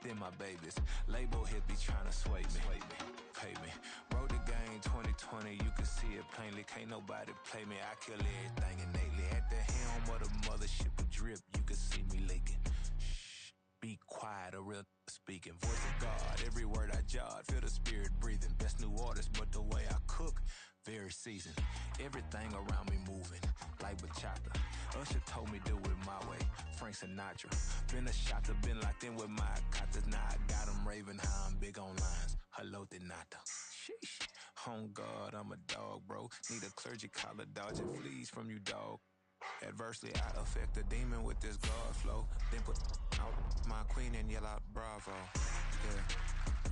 then my babies. Label hit be tryna sway me, pay me. Wrote the game 2020, you can see it plainly. Can't nobody play me, I kill everything innately. At the helm of the mothership with drip, you can see me leaking. Shh, be quiet, a real speaking. Voice of God, every word I jot, feel the spirit breathing. Best new artist, but the way I cook, very seasoned. Everything around me moving, like bachata. Usher told me do it my way, Frank Sinatra. Been a shotter, been locked in with my cotters. Now I got them raving how I'm big on lines. Hello, Denata. Sheesh. On God, I'm a dog, bro. Need a clergy collar, dodging fleas from you, dog. Adversely, I affect a demon with this God flow. Then put out my queen and yell out bravo. Yeah,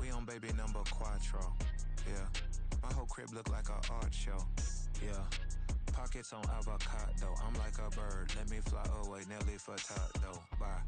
we on baby number quattro. Yeah, my whole crib look like an art show. Yeah, pockets on avocado. I'm like a bird, let me fly away. Nelly Furtado, bye.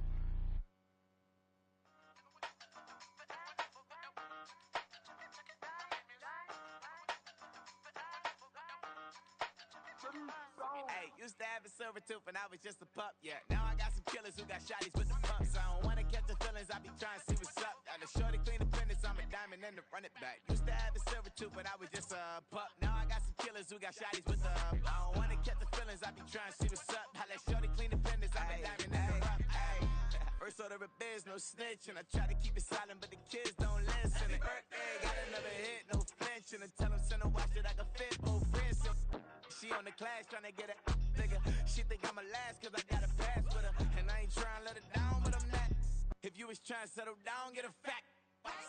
Hey, used to have a silver tooth and I was just a pup, yeah. Now I got some killers who got shotties with the pumps. I don't wanna catch the feelings, I be trying to see what's up. Got a shorty clean the fitness, I'm a diamond and to run it back. Used to have a silver tooth but I was just a pup. Now I got some killers who got shotties with the I don't wanna catch the feelings, I be trying to see what's up. I let shorty clean the fitness, I'm a diamond and to run it. First order of biz, no snitch, and I try to keep it silent, but the kids don't listen. Happy birthday, got another hit, no flinch, and I tell them send a watch that I can fit both friends. She on the class tryna get a nigga. She think I'm a last cause I got a pass with her. And I ain't tryna let her down, but I'm not. If you was tryna settle down, get a fact.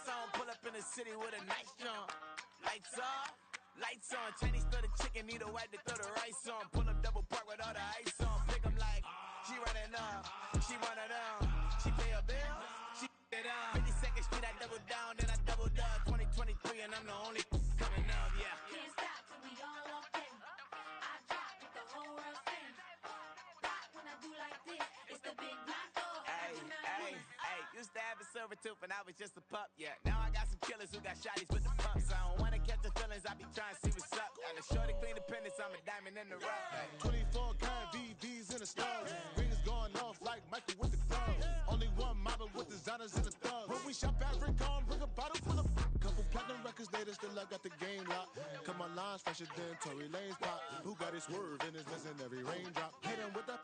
Song pull up in the city with a nice jump. Lights off, lights on. Chinese throw the chicken, need a wipe to throw the rice on. Pull up double park with all the ice on. Pick 'em like, she running up, she one of them. She pay her bills, she it up. 52nd Street, I double down, then I doubled up. 2023 and I'm the only coming up, yeah. Can't stop till we all up in. I drop with the whole world sing. Rock when I do like this, it's the big black door. Hey, used to have a silver tooth and I was just a pup, yeah. Now I got some killers who got shotties with the pumps. I don't wanna catch the feelings, I be trying to see what's up. Got a shorty clean the pendants, I'm a diamond in the rough. Hey. 24 karat VVs in the stars. Rings going off like Michael with the gloves. Only one model with designers in the thugs. When we shop at Rincon, bring a bottle full of couple platinum records later, still I got the game locked. Cause my lines fresher than Tory Lane's pop. Who got his swerve and is missing every raindrop. Hit him with the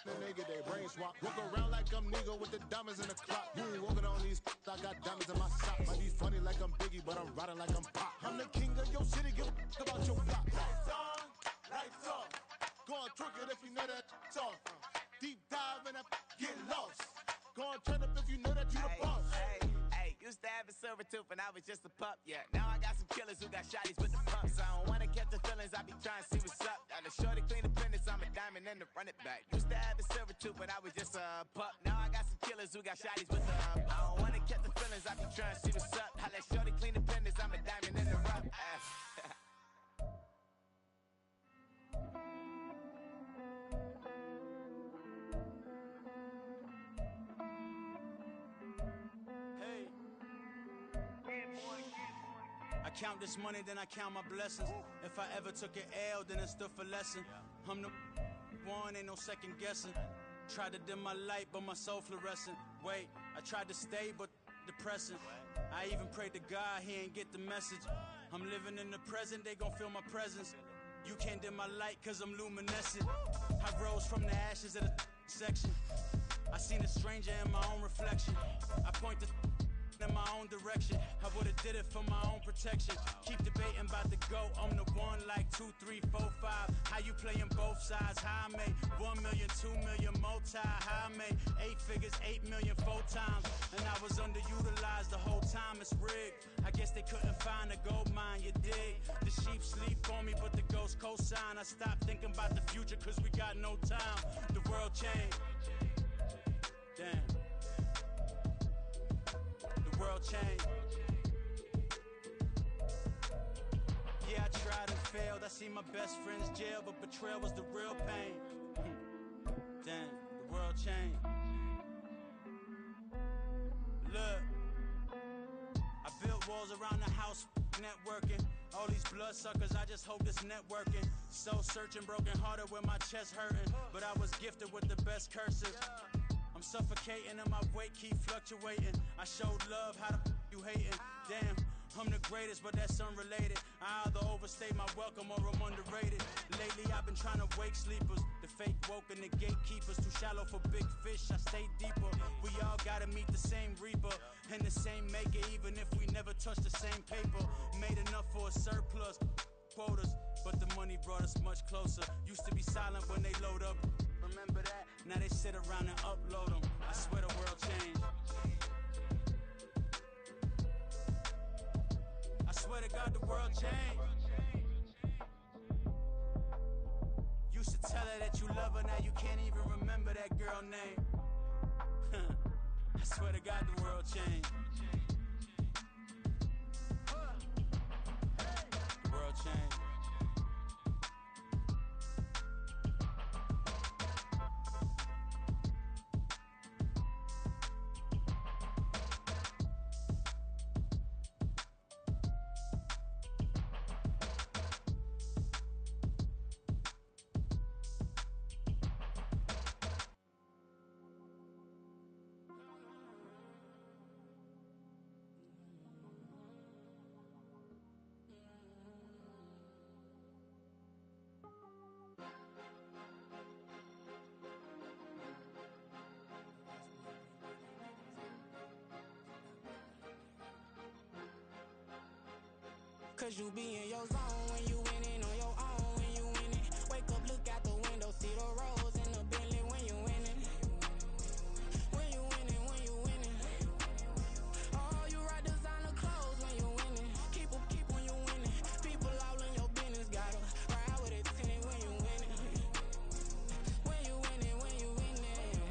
then they get their brain swap. Walk around like I'm nigga with the diamonds in the clock. You ain't walking on these, I got diamonds in my socks. Might be funny like I'm Biggie, but I'm riding like I'm Pop. I'm the king of your city, give a about your block. Lights on, lights off. Go on, twerk it if you know that it's off. Deep dive and get lost. Go on, turn up if you know that you the boss. Hey, used to have a silver tooth and I was just a pup, yeah. Now I got some killers who got shotties with the pumps. I don't wanna catch the feelings, I be trying to see what's up. Got a shorty clean the pendants, I'm a diamond and to run it back. Used to have a silver tooth but I was just a pup. Now I got some killers who got shotties with the I don't wanna catch the feelings, I be trying to see what's up. I let shorty clean the pendants, I'm a diamond in the rough. I count this money, then I count my blessings. If I ever took an L, then it stood for lesson. I'm the one, ain't no second guessing. Tried to dim my light, but my soul fluorescent. Wait, I tried to stay, but depressing. I even prayed to God, he ain't get the message. I'm living in the present, they gon' feel my presence. You can't dim my light, cause I'm luminescent. I rose from the ashes of the section. I seen a stranger in my own reflection. I point the in my own direction. I would've did it for my own protection. Keep debating about the GOAT. I'm the one like 2, 3, 4, 5. How you playing both sides? How I made 1 million, 2 million multi. How I made 8 figures, 8 million 4 times. And I was underutilized the whole time. It's rigged. I guess they couldn't find a gold mine. You dig? The sheep sleep on me, but the ghost cosign. I stopped thinking about the future, cause we got no time. The world changed. Damn. World changed. Yeah, I tried and failed. I see my best friends jail, but betrayal was the real pain. Damn, the world changed. Look, I built walls around the house, networking. All these bloodsuckers, I just hope this networking. Soul searching, broken hearted with my chest hurting. But I was gifted with the best curses. I'm suffocating and my weight keep fluctuating. I showed love, how the you hating? Damn, I'm the greatest, but that's unrelated. I either overstay my welcome or I'm underrated. Lately I've been trying to wake sleepers. The fake woke and the gatekeepers. Too shallow for big fish, I stay deeper. We all gotta meet the same reaper and the same maker, even if we never touch the same paper. Made enough for a surplus quotas, but the money brought us much closer. Used to be silent when they load up, remember that? Now they sit around and upload them. I swear the world changed. I swear to God the world changed. Used to tell her that you love her, now you can't even remember that girl name. I swear to God the world changed. The world changed. Cause you be in your zone when you winning on your own when you winning. Wake up, look out the window, see the rose in the Bentley when you winning. When you winning, when you winning. Oh, you ride designer clothes when you winning. Keep when you winning. People all in your business, gotta ride with it tinted when you winning. When you winning, when you winning.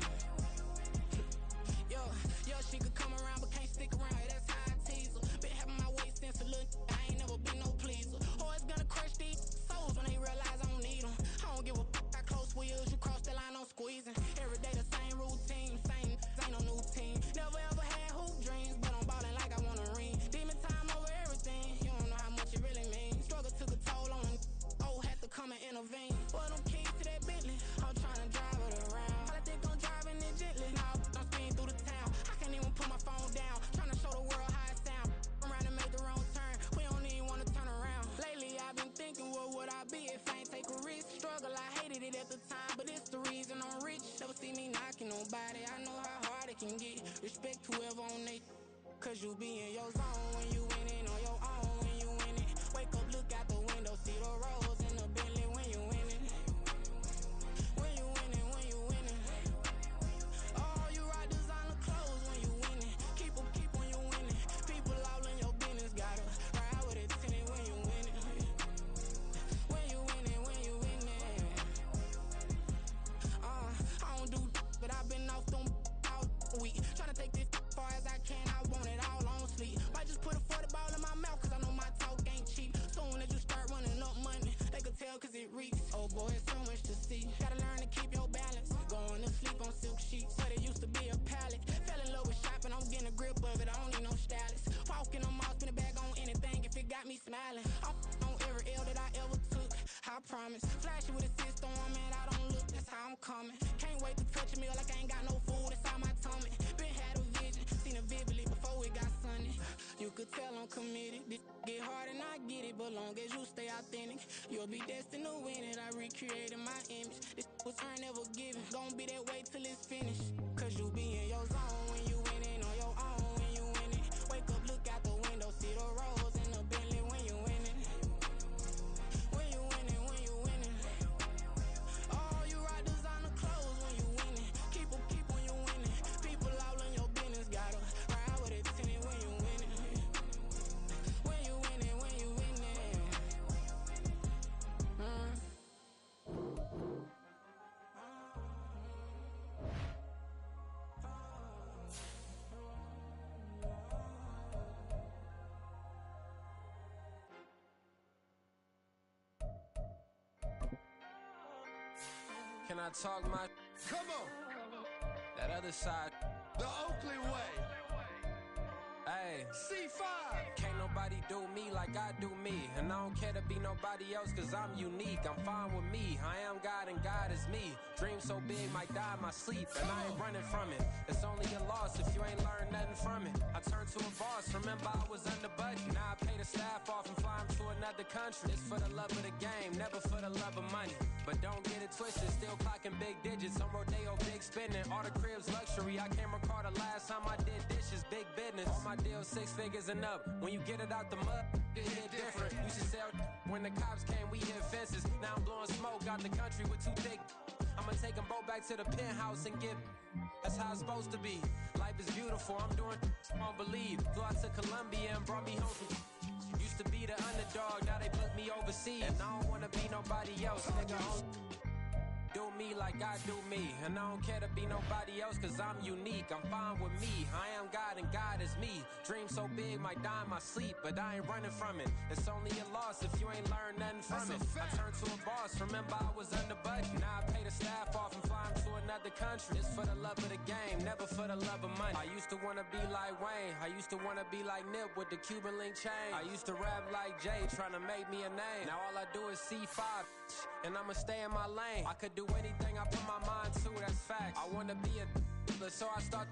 Yo, she could come around but can't stick around. That's how I tease her. Been having my waist since a little. I ain't never been no pleaser. Always gonna crush these souls when they realize I don't need them. I don't give a how close wheels you cross the line, I'm squeezing. Every day the same routine, same ain't no new team. Never ever had hoop dreams, but I'm ballin' like I want a ring. Demon time over everything, you don't know how much it really means. Struggle took a toll on them. Oh, had to come and intervene. Well, them keys to that Bentley, I'm tryna drive it around. I think I'm driving it gently. Now I'm speeding through the town. I can't even put my phone down. Tryna show the world how it sound. Around and make the wrong turn. We don't even wanna turn around. Lately I've been thinking, what would I be if I ain't take a risk? Struggle, I hated it at the time, but it's the reason I'm rich. Never see me knocking nobody. I know how hard it can get. Respect whoever on they. Cause you be in your zone when you winning on your own when you winning. Wake up, look out the window, see the rose in the Bentley when you winning. When you winning, when you winning. Oh, you ride designer clothes when you winning. Keep when you winning. People all in your business, gotta ride with it tinted when you winning. When you winning, when you winning. I don't do but I've been off them all week. Tryna take this far as I can, I want it all on sleep. Might just put a 40 ball in my mouth, cause I know my talk ain't cheap. Soon as you start running up money, they could tell cause it reeks. Oh boy, it's so much to see. Gotta learn to keep your balance. Going to sleep on silk sheets, but it used to be a pallet. Fell in love with shopping, I'm getting a grip of it, I don't need no stylist. Walking on mall, spin a bag on anything if it got me smiling. I'm on every L that I ever took, I promise. Flashy with a system on, man, I don't look, that's how I'm coming. Can't wait to touch a meal like I ain't got no food inside my tummy. Been had a vision, seen it vividly before it got sunny. You could tell I'm committed. This get hard and I get it, but long as you stay authentic, you'll be destined to win it. I recreated my image. This was earned, never given. Gonna be that way till it's finished. Cause you be in your zone when you winning on your own when you winning. Wake up, look out the window, see the rose in the Bentley when you winning. When you winning, when you winning. Oh, you ride designer clothes when you winning. Keep when you winning. People all in your business, gotta ride with it tinted when you winning. When you winning, when you winning. Can I talk my? Come on, That other side. the Oakland way. Hey, C5. can't nobody do me like like I do me. And I don't care to be nobody else, cause I'm unique. I'm fine with me. I am God and God is me. Dream so big, might die in my sleep. And I ain't running from it. It's only a loss if you ain't learned nothing from it. I turned to a boss, remember I was under budget. Now I pay the staff off and fly them to another country. It's for the love of the game, never for the love of money. But don't get it twisted, still clocking big digits. On Rodeo, big spending. All the cribs luxury. I can't recall the last time I did dishes, big business. All my deals 6 figures and up. When you get it out the mud, it hit different. Used to sell when the cops came, we hit fences. Now I'm blowing smoke out the country with 2 thick. I'ma take them both back to the penthouse and get. That's how it's supposed to be. Life is beautiful, I'm doing won't believe. Flew out to Colombia and brought me home from. Used to be the underdog, now they put me overseas. And I don't wanna be nobody else, nigga. Do me like I do me. And I don't care to be nobody else, cause I'm unique. I'm fine with me. I am God and God is me. Dream so big, might die in my sleep, but I ain't running from it. It's only a loss if you ain't learned nothing from it. I turned to a boss, remember I was under budget. Now I pay the staff off and fly them to another country. It's for the love of the game, never for the love of money. I used to wanna be like Wayne. I used to wanna be like Nip with the Cuban link chain. I used to rap like Jay, trying to make me a name. Now all I do is C5, and I'ma stay in my lane. I could do anything I put my mind to, that's fact. I wanna be a so I start.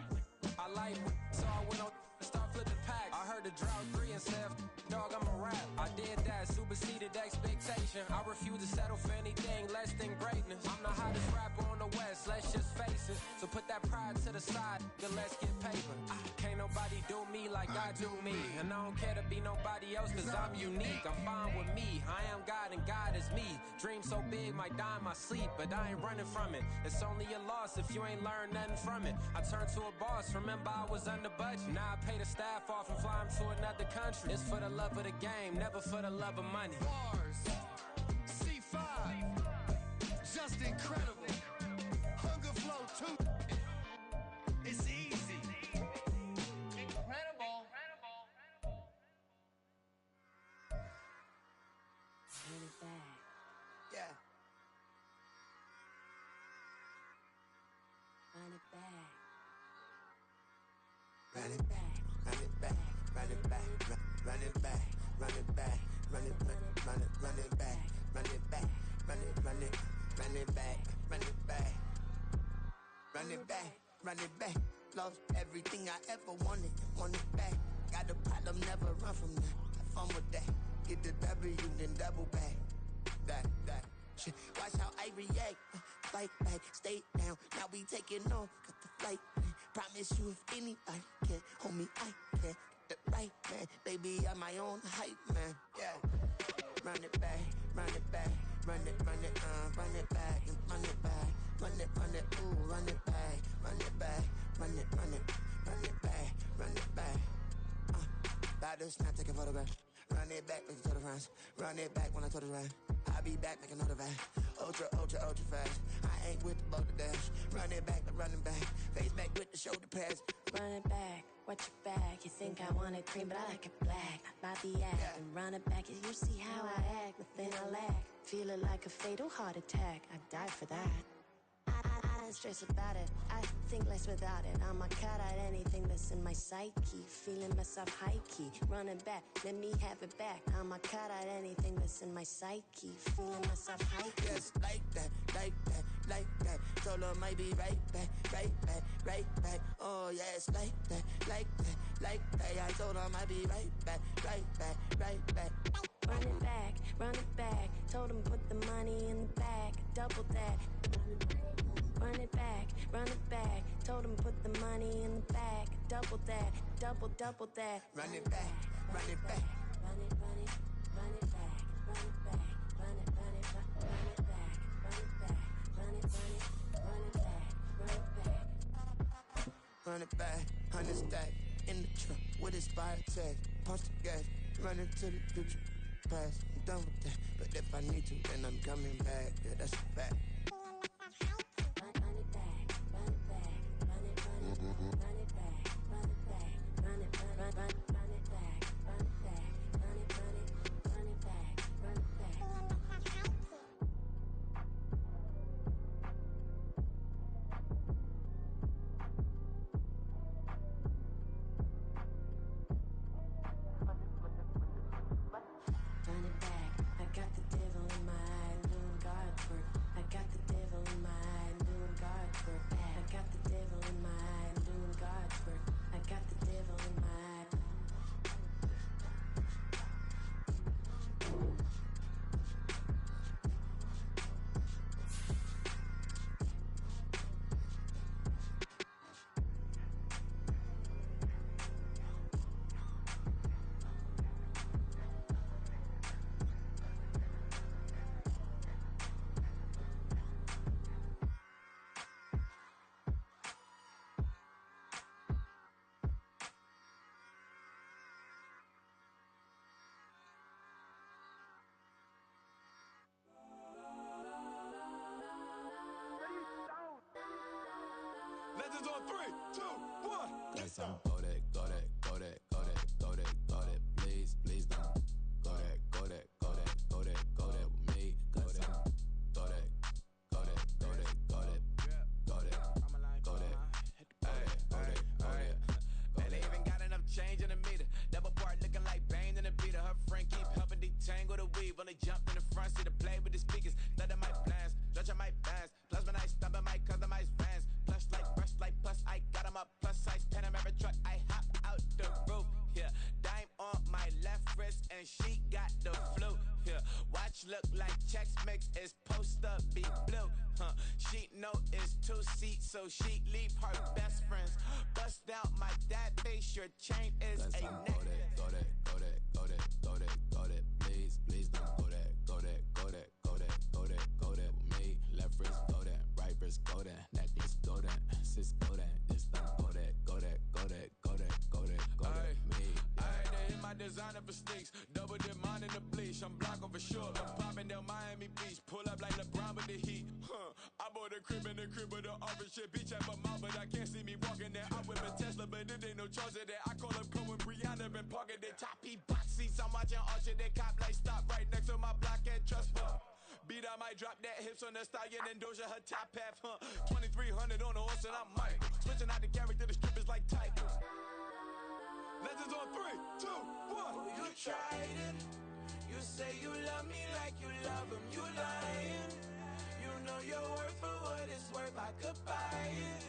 I like, so I went on and start flipping packs. I heard the drought 3 and said, dog, I'm a rap. I did that, superseded expectation. I refuse to settle for anything less than greatness. I'm the hottest rapper on the West, let's just face it. So put that pride to the side, then let's get paper. Can't nobody do me like I do me. And I don't care to be nobody else, cause I'm unique. I'm fine with me. I am God and God is me. Dream so big, might die in my sleep, but I ain't running from it. It's only a loss if you ain't learned nothing from it. I turned to a boss, remember I was under budget. Now I pay the staff off and fly them to another country. It's for the love of the game, never for the love of money. Bars, C5, just incredible. Hunger Flow 2, it's easy. Incredible. Run it back. Yeah. Run it back. Run it back, run it back, run it back, run it back, run it back, run it, run it back, run it back, run it, run it, run it back, run it back, run it back, run it back. Lost everything I ever wanted, want it back. Got a problem, never run from that. Have fun with that. Get the W, then double back. That shit. Watch how I react. Fight back, stay down. Now we taking on, got the flight. Promise you if anybody can hold me, I can. Get the right man, baby, I'm my own hype man. Yeah. Run it back, run it back, run it, run it back, and run it back, run it, ooh, run it back, run it back, run it, run it, run it back, run it back. About to snap, take a photograph. Run it back, make it to the friends. Run it back when I told it right. I'll be back, make another back. Ultra, ultra, ultra fast. I ain't with the boulder dash. Run it back, run it back. Face back with the shoulder pads. Run it back, watch your back. You think I want it cream, but I like it black. Not the act, and run it back. You see how I act, nothing I lack. Feel it like a fatal heart attack. I'd die for that. I don't stress about it. I think less without it. I'ma cut out anything that's in my psyche. Feeling myself high key. Running back, let me have it back. I'ma cut out anything that's in my psyche. Feeling myself high key. Yes, like that, like that, like that. Told her might be right back, right back, right back. Oh yes, like that, like that, like that. I told her might be right back, right back, right back. Run it back, run it back. Told him put the money in the bag. Double that. Run it back, run it back. Told him put the money in the bag. Double that, double that. Run it back, run it back. Run it, run it, run it back. Run it back, run it, run it, run it back. Run it back, run it, run it, run it back. Run it back. Run it back, 100 stack. In the truck with his fire tag. Punch the gas, run into the future. Past, I'm done with that. But if I need to, then I'm coming back. Yeah, that's a fact. 2, 1. Got some go that, go that, go that, go that, go that, go that. Please, please don't go that, go that, go that, go that, go that with me. Go that, go that, go that, go that, go that, go that, go that, go that, go that. Man, they even got enough change in the meter. Double part looking like Bane in the beater. Her friend keep helping detangle the weave. Only jumped in the front seat to play with the speakers. Study my plans, stretch on my bands. Plus when I stumble, my customized vans. Plush like brush like plus, I got 'em up. Plus size Panamera truck, I hop out the roof. Yeah, dime on my left wrist and she got the flu. Yeah, watch look like checks mix is post up be blue. She know it's 2 seats, so she leave her best friends. Bust out my dad base, your chain is a neck. Go that, go that, go that, go that, go that. Please, please don't go that, go that, go that, go that, go that, go that with me. Left wrist go that, right wrist go that, necklace go that, sis go that, this don't go that, go that, go that, go that, go that, go that, me. I had to hit my designer for sneaks, double dip mine in the bleach. I'm blocking for sure. I'm popping down Miami Beach, pull up like LeBron with the heat. I bought a crib in the crib with the orange shit. Beach at my mouth, but I can't see me walking there. I whip a Tesla, but it ain't no charge of that. I call up Cohen, Brianna, been parking the top P box seats. I'm watching Archer, they cop like stop right next to my block at Trust Fund. Beat, I might drop that hips on the stallion and Doja her top half, 2300 on the horse and I'm Mike. Switching out the character, the strippers like Tigers. Legends on 3, 2, 1. Oh, you tried it. You say you love me like you love him. You lying. You know your worth for what it's worth. I could buy it.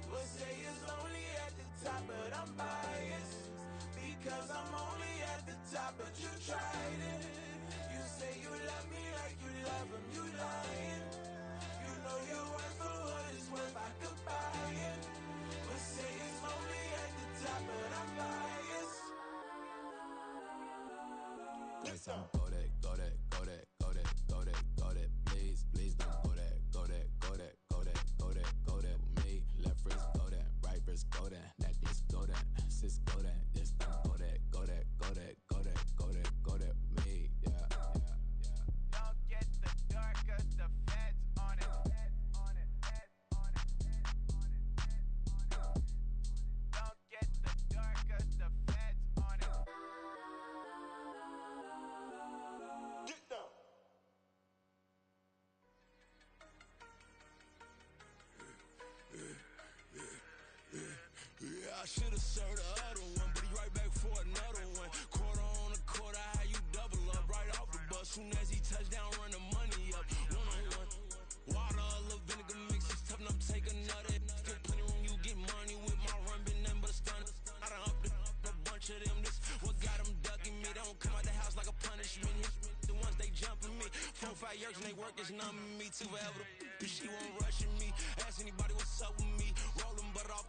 We'll say it's lonely at the top, but I'm biased. Because I'm only at the top, but you tried it. You say you love me like you love him. You lying. You know your worth for what it's worth. I could buy it. We'll say it's lonely at the top, but I'm biased. Got some go that, go that, go that, go that, go that, go that. Please, please don't go that, go that, go that, go that, go that, go that with me. Left wrist go that, right wrist go that, necklace go that, sis go that, this don't go that, go that, go that, go that, go that, go that with me. Yeah, yeah, yeah. Don't get the dark, cause the feds on it. Don't get the dark, cause the feds on it. Get down. Yeah, I should've served the other one, but he right back for another one. Quarter on a quarter, how you double up right off the bus. Soon as he touch down, run the money up. One on one. Water, a little vinegar mix, it's tough enough to take another. Still plenty room, you get money with my run, been nothing but a stun. I done up a bunch of them. This what got them ducking me. They don't come out the house like a punishment. The ones they jumping me. 4 or 5 years and they work is numbing me. Too forever. She won't rushing me. Ask anybody what's up with me. Rolling butt off.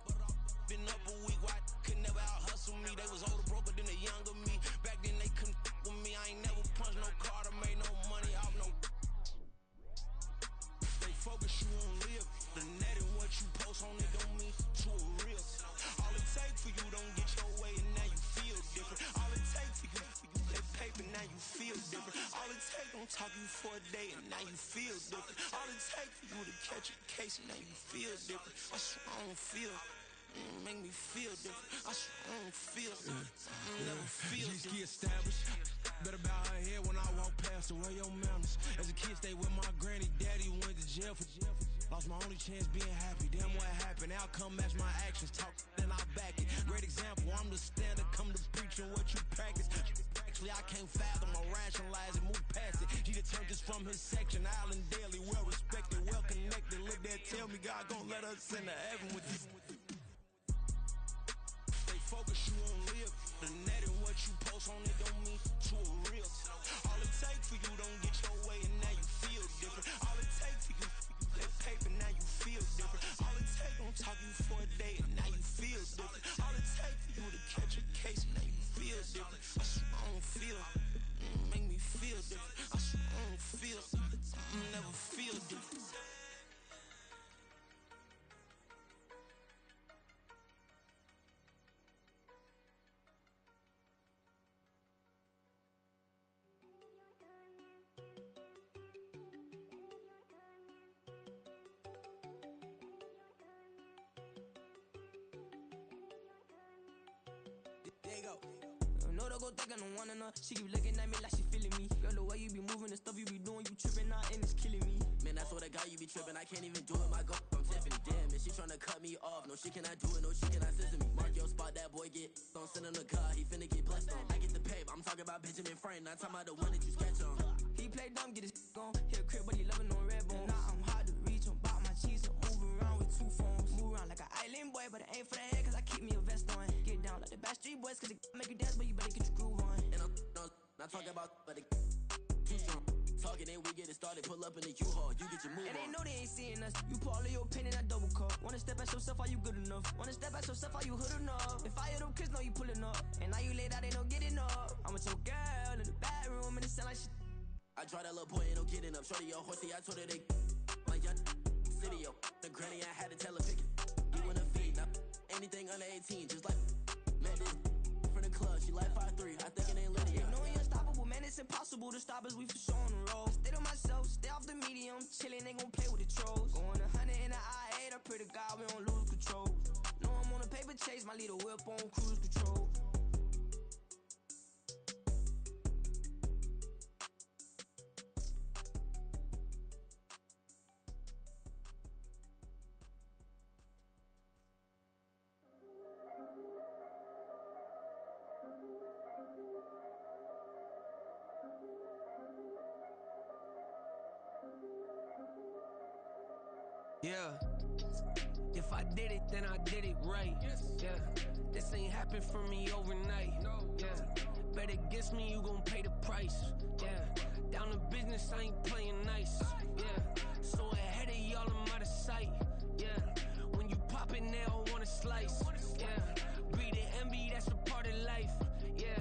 Been up a week, why could never out hustle me? They was older, broke, but then they younger me. Back then they couldn't with me. I ain't never punched no card or made no money off no. They focus, you on live. The net and what you post on it don't mean to a real. All it take for you don't get your way and now you feel different. All it take for you that paper, now you feel different. All it take don't talk you for a day and now you feel different. All it take for you to catch a case and now you feel different. I swear I don't feel. Make me feel different. I swear I don't feel never feel G-ski established. Better bow her head when I walk past her. Where your manners? As a kid, stayed with my granny. Daddy went to jail for lost my only chance being happy. Damn what happened. Outcome match my actions. Talk then I back it. Great example. I'm the standard. Come to preaching what you practice. Actually, I can't fathom or rationalize it. Move past it. He determined this from his section. Island daily, well respected, well connected. Look there, tell me God gon' let us into heaven with this. Focus, you on live. The net and what you post on it don't mean to a real. All it take for you don't get your way and now you feel different. All it take for you that paper, now you feel different. All it take don't talk you for a day and now you feel different. All it take for you to catch a case and now you feel different. I swear I don't feel. Make me feel different. I swear I don't feel. Never feel different. go. No, don't go thinking I don't want enough. She keep looking at me like she feeling me. Girl, the way you be moving, the stuff you be doing, you tripping out and it's killing me. Man, that's what I got, you be tripping. I can't even do it, my go. I'm Tiffany. Damn, and she tryna cut me off. No, she cannot do it, no, she cannot scissor me. Mark your spot, that boy get. Don't send him the car, he finna get blessed on. I get the pay, I'm talking about Benjamin Frank, not talking about the one that you sketch on. He play dumb, get his gone. Hit a crib, but he loving on red bone. Now I'm hard to reach, I'm about my cheese. I'm moving around with 2 phones. Move around like an island boy, but it ain't for the head, cause I keep me a vest on. Get down like the Backstreet Boys, cause it make you dance, but you better get your groove on. And I'm not talking about, but it too strong. Talking, then we get it started. Pull up in the U-Haul, you get your move and on. they know they ain't seeing us. You put all of your pain in that double cup. Wanna step at yourself, are you good enough? Wanna step at yourself, are you hood enough? If I hear them kids, know you pulling up. And now you laid out, they don't get enough. I'm with your girl in the bedroom, and it sound like shit. I draw that little boy, ain't no getting up. Shorty, your horsey, I told her they my young city, yo. The granny, I had to tell her pick it. You wanna feed, now anything under 18, just like met this from the club. She like 5'3", I think it ain't Lydia. You know we unstoppable, man, it's impossible to stop us, we for sure on the road. Stay to myself, stay off the medium, chillin', they gon' play with the trolls. Going 100 in the I-8, I pray to God we don't lose control. Know I'm on a paper chase, my little whip on cruise control. Yeah, if I did it, then I did it right. Yeah, this ain't happened for me overnight. Yeah, bet against me, you gon' pay the price. Yeah, down to business, I ain't playing nice. Yeah, so ahead of y'all, I'm out of sight. Yeah, when you pop it, they don't wanna slice. Yeah, greed and envy, that's a part of life. Yeah,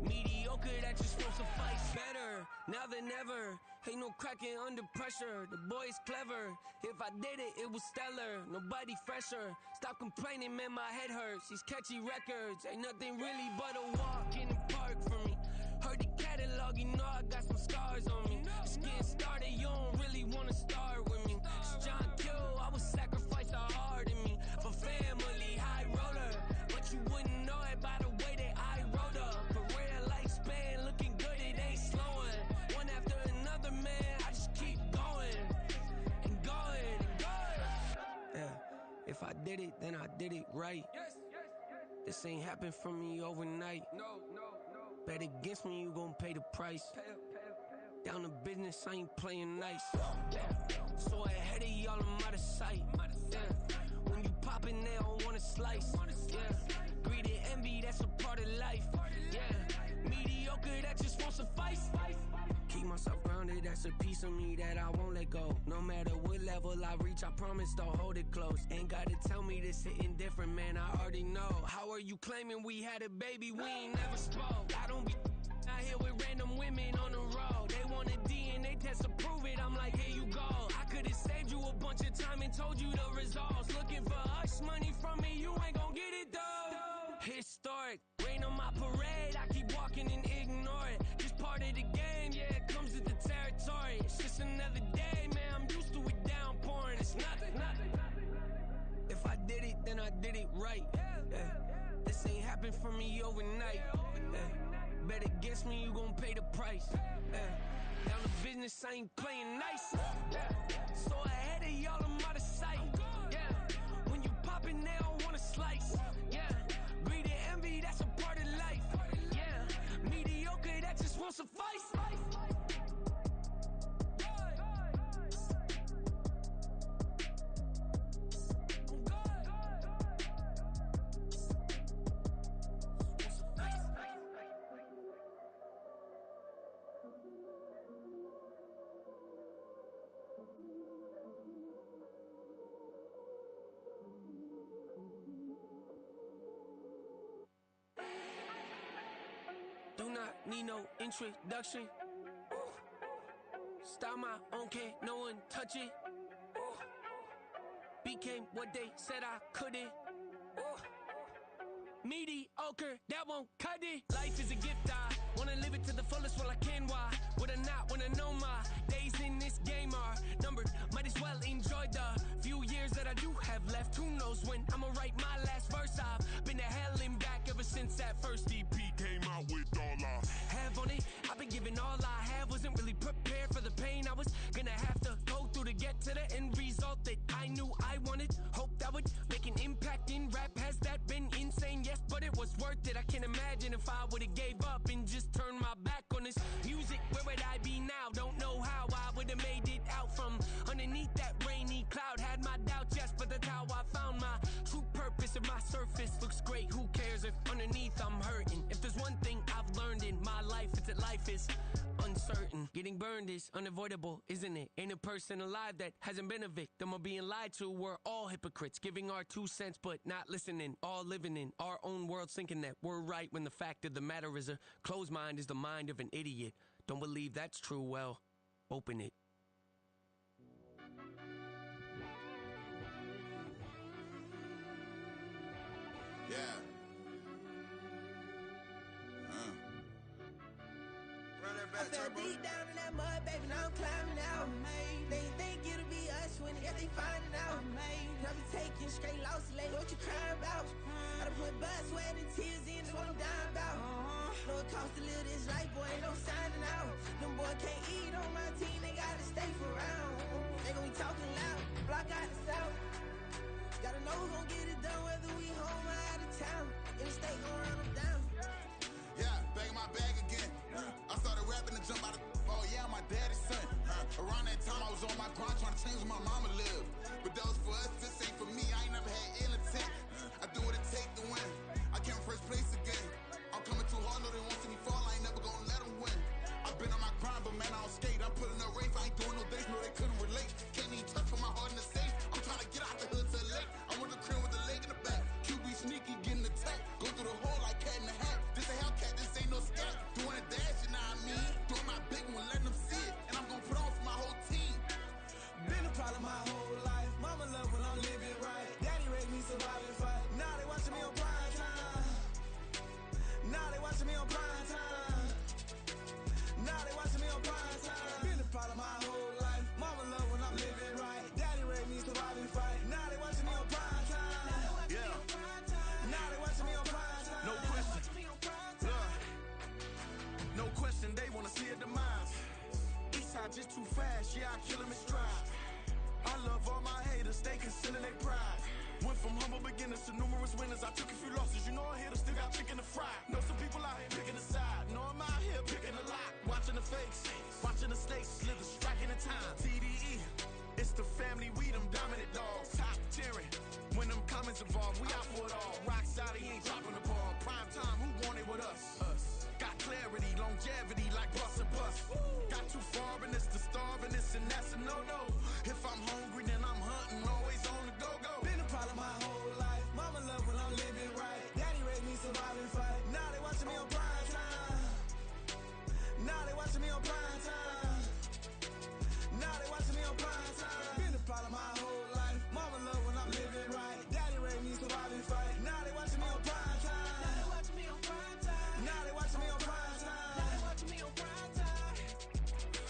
mediocre, that just won't suffice. Better now than ever. Ain't no cracking under pressure. The boy's clever. If I did it, it was stellar. Nobody fresher. Stop complaining, man, my head hurts. These catchy records ain't nothing really but a walk in the park for me. Heard the catalog, you know I got some scars on me. It's getting started, you don't really wanna start with me. It's John Kill, I would sacrifice a heart in me for family, high roller. But you wouldn't know it by the way that I wrote up. Career lifespan looking good, it ain't slowing. One after another, man, I just keep going and going and going. Yeah, if I did it, then I did it right. This ain't happened for me overnight. No. Bet against me, you gon' pay the price. Down to business, I ain't playing nice. Yeah, so ahead of y'all, I'm out of sight. Yeah, when you poppin', they don't wanna slice. Yeah, greed and envy, that's a part of life. Yeah, mediocre, that just won't suffice. Keep myself grounded, that's a piece of me that I won't let go. No matter what level I reach, I promise to hold it close. Ain't gotta tell me this hitting different, man, I already know. How are you claiming we had a baby, we ain't never spoke? I don't be out here with random women on the road. They want a DNA test to prove it, I'm like, here you go. I could've saved you a bunch of time and told you the results. Looking for hush money from me, you ain't gon' get it though. Historic, rain on my parade, I keep walking and ignore it. Just part of the game, yeah, it comes with the territory. It's just another day, man, I'm used to it downpouring. It's nothing. If I did it, then I did it right. Yeah. This ain't happened for me overnight. Yeah. Bet against me, you gon' pay the price. Yeah. Down to business, I ain't playing nice. Yeah. So ahead of y'all, I'm out of sight. Yeah. When you poppin', they don't wanna slice. Yeah. Greed and envy, that's a part of life. Yeah. Mediocre, that just won't suffice. Do not need no introduction. Start my own, can't no one touch it. Became what they said I couldn't. Mediocre, that won't cut it. Life is a gift, I wanna live it to the fullest while I can. Why would I not wanna know my days in this game are numbered? Might as well enjoy the few years that I do have left. Who knows when I'ma write my last verse? I've been to hell and back ever since that first EP. get to the end result that I knew I wanted. Hope that would make an impact in rap. Has that been insane? Yes, but it was worth it. I can't imagine if I would've gave up and just turned my back on this music. Where would I be now? Don't know how I would've made it out from underneath that rainy cloud. Had my doubts, yes, but that's how I found my true purpose. If my surface looks great, who cares if underneath I'm hurting? If there's one thing I've learned in my life, it's that life is uncertain. Getting burned is unavoidable, isn't it? Ain't a person alive that hasn't been a victim of being lied to. We're all hypocrites, giving our 2 cents but not listening. All living in our own world, thinking that we're right when the fact of the matter is a closed mind is the mind of an idiot. Don't believe that's true? Well, open it. Yeah. I fell deep down in that mud, baby, now I'm climbing out. They think it'll be us when they finding out. I be taking straight losses, like what you crying about? I done put blood, sweat, and tears in, that's what I'm dying about. Know it costs to live this life, boy, ain't no signing out. Them boy can't eat on my team, they gotta stay for round. They gon' be talking loud, block out the south. Gotta know who gon' get it done, whether we home or out of town. In the state gon' run them down. Yeah, back in my bag again. I started rapping to jump out of. Oh yeah, I'm my daddy's son. Around that time I was on my grind trying to change where my mama lived. But that was for us, this ain't for me. I ain't never had ill intent. I do what it take to win. I came first place again. I'm coming too hard, no they won't see me fall. I ain't never gonna let them win. I've been on my grind, but man I don't skate. I'm putting up race, I ain't doing no days, no they couldn't relate. Can't even touch for my heart in the safe. I'm trying to get out the hood to the lake. I'm with the crib with the leg in the back. QB sneaky, getting attacked. Go through the hole like cat in the hat. This a Hellcat, this ain't no scat. Doing a dash, you know what I mean? Doing my big one, letting them see it. And I'm gonna put on for my whole team. Been a problem my whole life. Mama love when I'm living right. Daddy raised me survive and fight. Now they watching me on prime time. Now they watching me on prime time. Now they watching me on prime time. Been a problem my whole life. Mama love when I'm living right. Daddy raised me survive and fight. Now they watching me on prime time. Yeah. Now they watching me on prime time. No question. Look. No question, they wanna see a demise. Eastside just too fast, yeah, I kill 'em in stride. I love all my haters, they concealing their pride. Went from humble beginners to numerous winners. I took a few losses, you know I hit still got chicken to fry. Know some people out here picking a side. Know I'm out here picking a lot. Watching the fakes, watching the snakes slither, striking the time. TDE, it's the family, we them dominant dogs. Top tiering, when them comments involved, we out for it all. Rock side, he ain't dropping the ball. Prime time, who want it with us? Got clarity, longevity, like bus and bus. Got too far and it's the starving, this and that's a no-no. If I'm hungry, then I'm hunting, always on the go-go. Been a problem my whole life. Mama love when I'm living right. Daddy raised me survive and fight. Now they watching me on prime time. Now they watching me on prime time. Now they watching me on prime time. Been a problem my whole life. Mama love when I'm living right. Daddy raised me survive and fight. Now they watching me on prime time. Now they watching me on prime time. Now they watching me on prime time. Now they watching me on prime time.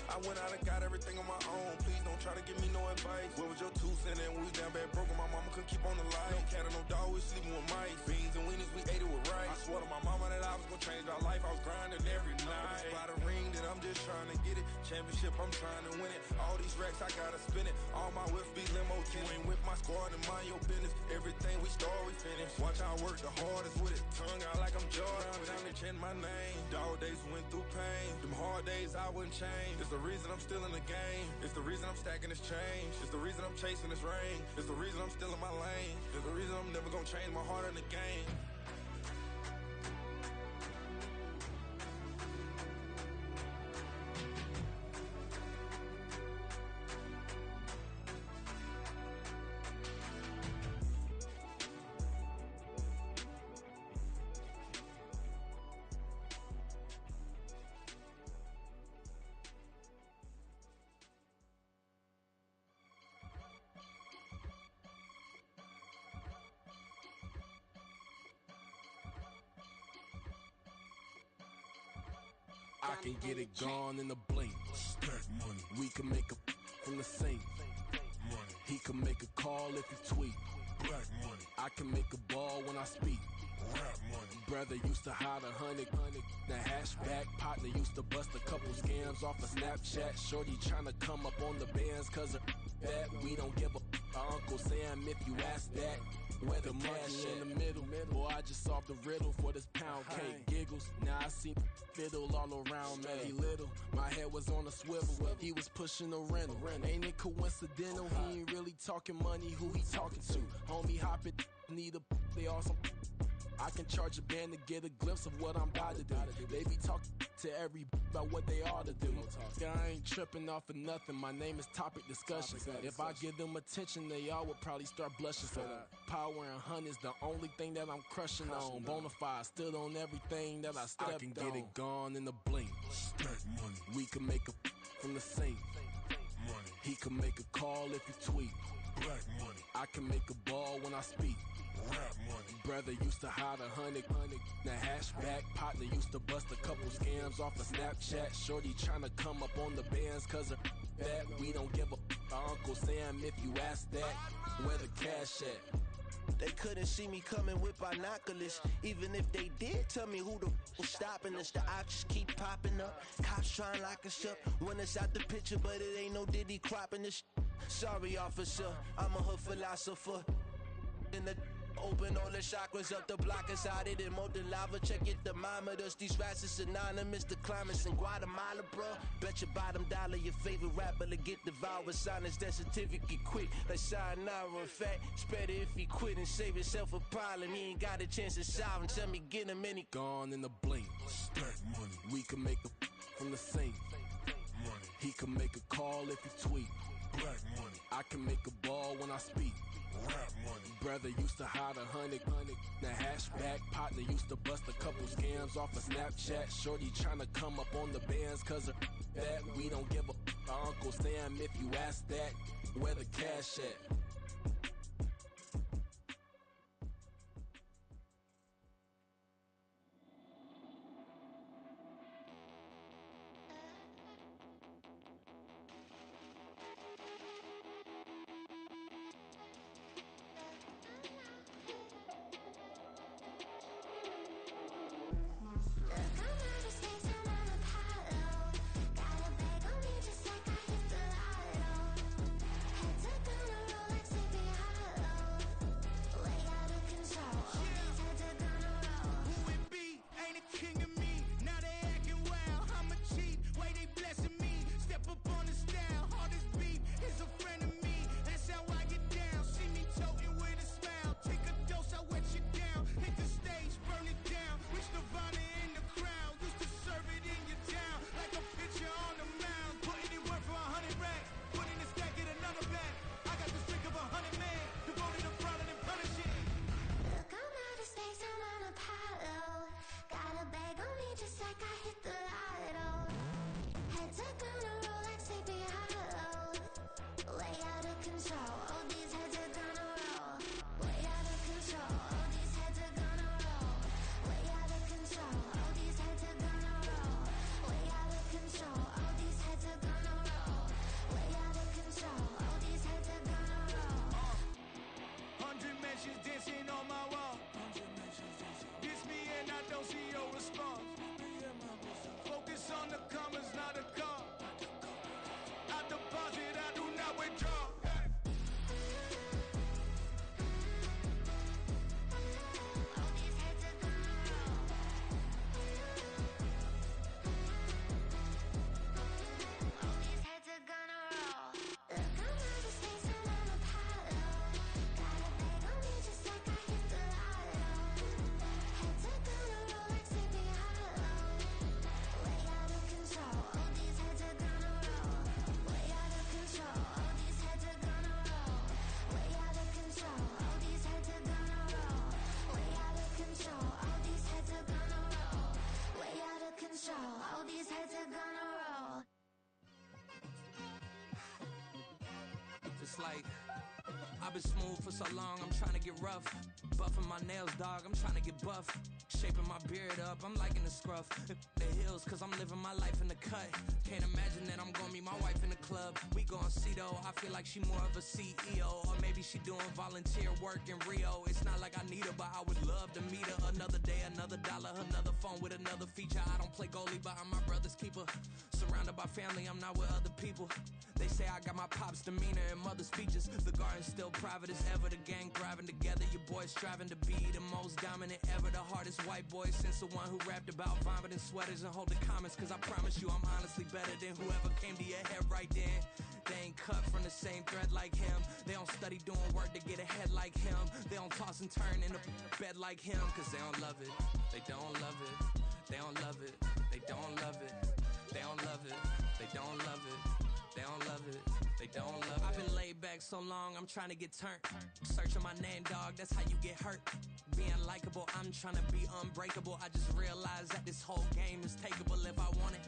I went out and got everything on my own. Please don't try to give me no advice. What was your 2 cents and we was down bad broke and my mama couldn't keep on the light. No cat or no dog, we sleeping with mice. Beans and weenies, we ate it with rice. I swore to my mama that I was gonna change our life. I was grinding every night. By the ring that I'm just trying to get it. Championship, I'm trying to win it. All these racks, I gotta spin it. All my whips be limo tinted. With my squad and mind your business. Everything we start, we finish. Watch I work the hardest with it. Tongue out like I'm Jordan. Down to chant my name. Dog days went through pain. Them hard days I wouldn't change. It's the reason I'm still in the game. It's the reason I'm stacking this change. It's the reason I'm chasing this ring. It's the reason I'm still in my lane. It's the reason I'm never gonna change my heart in the game. I can get it gone in a blink. Stack money. We can make a from the sink. Money. He can make a call if he tweet. Black money. I can make a ball when I speak. Rap money. Brother used to hide 100. The hashback partner used to bust a couple scams off of Snapchat. Shorty tryna come up on the bands cause her that. We don't give a Uncle Sam if you ask that. Where the money in the middle, boy, I just solved the riddle for this pound cake. Giggles, now I see fiddle all around me. He little, my head was on a swivel. He was pushing a rental. Ain't it coincidental? He ain't really talking money. Who he talking to? Homie, hop it, need a they awesome. I can charge a band to get a glimpse of what I'm about to do. They be talking to every about what they ought to do. I ain't tripping off of nothing. My name is Topic Discussion. If I give them attention, they all would probably start blushing. So power and hunt is the only thing that I'm crushing on. Bonafide stood on everything that I stepped on. I can get it gone in a blink. Stack money. We can make a from the sink. Money. He can make a call if he tweet. Black money. I can make a ball when I speak. Rap money. Brother used to hide 100. The hashback partner used to bust a couple scams off of Snapchat. Shorty tryna come up on the bands cause of that. We don't give a Uncle Sam if you ask that. Where the cash at? They couldn't see me coming with binoculars. Even if they did, tell me who the was stopping us. The options keep popping up. Cops trying to lock us up. When it's out the picture, but it ain't no Diddy cropping this. Sorry, officer, I'm a hood philosopher. In the open all the chakras up the block inside it and molten lava. Check your thermometers. These rats is synonymous. The climate's in Guatemala, bro. Bet your bottom dollar your favorite rapper to get devoured. Sign his death certificate quick. Like sayonara. In fact, it's better if he quit and save himself a problem. He ain't got a chance to solve him. Tell me get him any gone in a blink. Stack money. We can make a from the sink. Money. He can make a call if he tweet. Black money. I can make a ball when I speak. Rap money. Brother used to hide 100. The hashback partner used to bust a couple scams off of Snapchat. Shorty tryna come up on the bands cause of that. We don't give a Uncle Sam if you ask that. Where the cash at? Dancing on my wall. Diss me and I don't see your response. Focus on the commas, not the call. I deposit, I do not withdraw. All these heads are gonna roll. Just like I've been smooth for so long, I'm trying to get rough. Buffing my nails, dog, I'm trying to get buff. Shaping my beard up, I'm liking the scruff. The hills, cause I'm living my life in the cut. Can't imagine that I'm gonna meet my wife in the club. We gon' see though, I feel like she more of a CEO. Or maybe she doing volunteer work in Rio. It's not like I need her, but I would love to meet her. Another day, another dollar, another phone with another feature. I don't play goalie, but I'm my brother's keeper. Surrounded by family, I'm not with other people. They say I got my pop's demeanor and mother's features. The garden's still private as ever. The gang thriving together. Your boys striving to be the most dominant ever. The hardest white boy since the one who rapped about vomiting sweaters and holding comments. Cause I promise you I'm honestly better than whoever came to your head right then. They ain't cut from the same thread like him. They don't study doing work to get ahead like him. They don't toss and turn in the bed like him. Cause they don't love it. They don't love it. They don't love it. They don't love it. They don't love it. They don't love it. They don't love it. They don't love it. I've been laid back so long, I'm trying to get turned. Searching my name, dog, that's how you get hurt. Being likable, I'm trying to be unbreakable. I just realized that this whole game is takeable if I want it.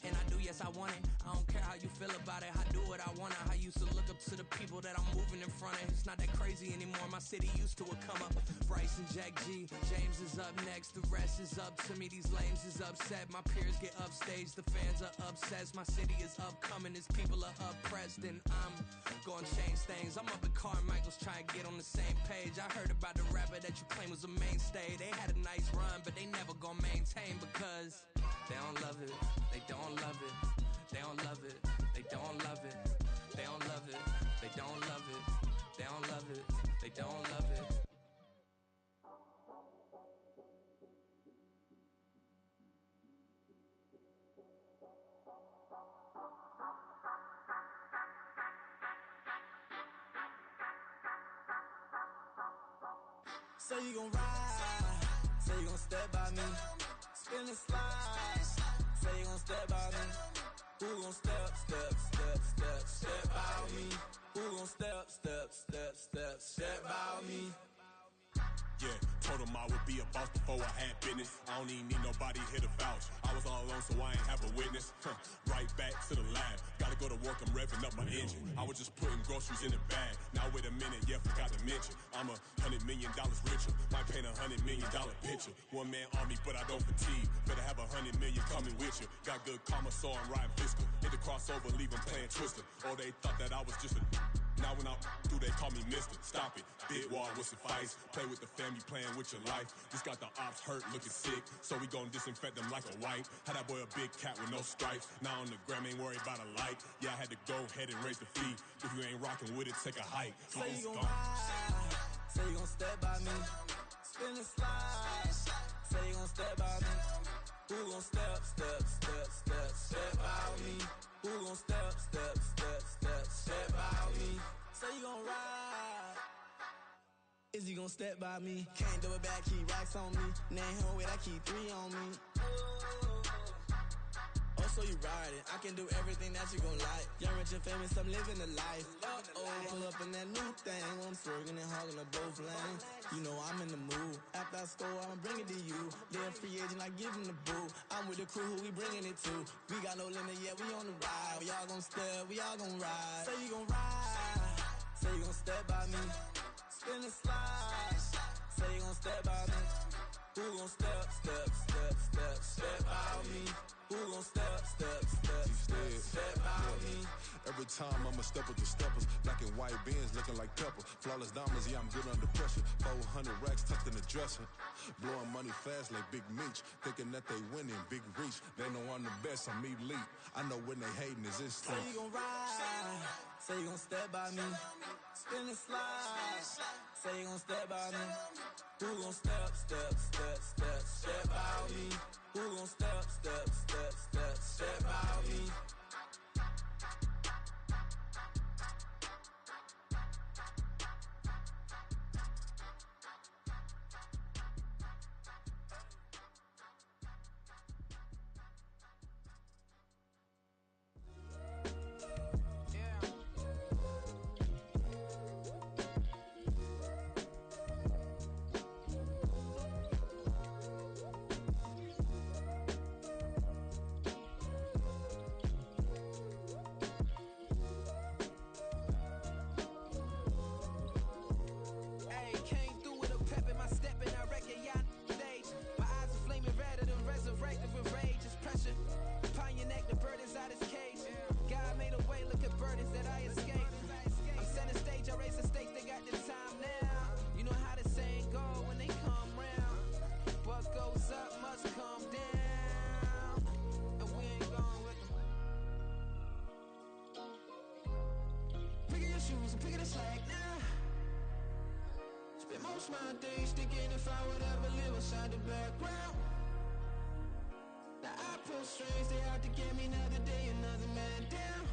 And I do, yes, I want it. I don't care how you feel about it. I do what I want. I used to look up to the people that I'm moving in front of. It's not that crazy anymore. My city used to come up. Bryce and Jack G. James is up next. The rest is up to me. These lames is upset. My peers get upstaged. The fans are obsessed. My city is upcoming. Its people are oppressed. And I'm gonna change things. I'm up at Carmichael's trying to get on the same page. I heard about the rapper that you claim was a mainstay. They had a nice run, but they never gonna maintain because they don't love it. They don't love it. They don't love it. They don't love it. They don't love it. They don't love it. They don't love it. They don't love it. Say you gon' ride, say you gon' step by me, spin and slide, say you gon' step by me. Who gon' step by me? Who gon' step by me? Yeah, told him I would be a boss before I had business. I don't even need nobody here to vouch. I was all alone, so I ain't have a witness. Right back to the lab. Gotta go to work, I'm revving up my engine. I was just putting groceries in the bag. Now wait a minute, yeah, forgot to mention. I'm $100 million richer. Might paint $100 million picture. One man army, but I don't fatigue. Better have 100 million coming with you. Got good karma, so I'm riding fiscal. Hit the crossover, leave them playing Twister. Or they thought that I was just a... Now when I do, they call me Mister. Stop it. Big wall would suffice. Play with the family, playing with your life. Just got the ops hurt, looking sick. So we gon' disinfect them like a wipe. Had that boy a big cat with no stripes. Now on the gram, ain't worried about a light. Yeah, I had to go ahead and raise the fee. If you ain't rocking with it, take a hike. Say you gon' ride. Say you gon' step by me. Spin and slide. Say you gon' step by me. Who gon' step by me? Who gon' step by me? Say you gon' ride. Is he gon' step by me? Can't do it back, keep racks on me. Name him with, I keep 3 on me. Oh, so you riding. I can do everything that you gon' like. Young, rich, and famous, I'm living the life. Pull up in that new thing. I'm swerving and hogging up both lanes. You know I'm in the mood. After I score, I'ma bring it to you. They're a free agent, I give him the boo. I'm with the crew, who we bringing it to. We got no limit, yeah, we on the ride. We all gon' step, we all gon' ride. Say you gon' ride. Say you gon' step by me. Spin and slide. Say you gon' step by me. Who gon' step by me? Who gon' step by me? Every time I'ma step with the steppers. Black and white beans looking like pepper. Flawless diamonds, yeah, I'm good under pressure. 400 racks tucked in the dresser. Blowing money fast like Big Meech. Thinking that they winning, big reach. They know I'm the best, I'm elite. I know when they hating is instinct. Say you gon' ride. Say you gon' step by me. Spin and slide. Say you gon' step by me. Who gon' step by me? Who gon' step by me? thinking if I would ever live inside the background. Now I pull strings, they out to get me another day, another man down.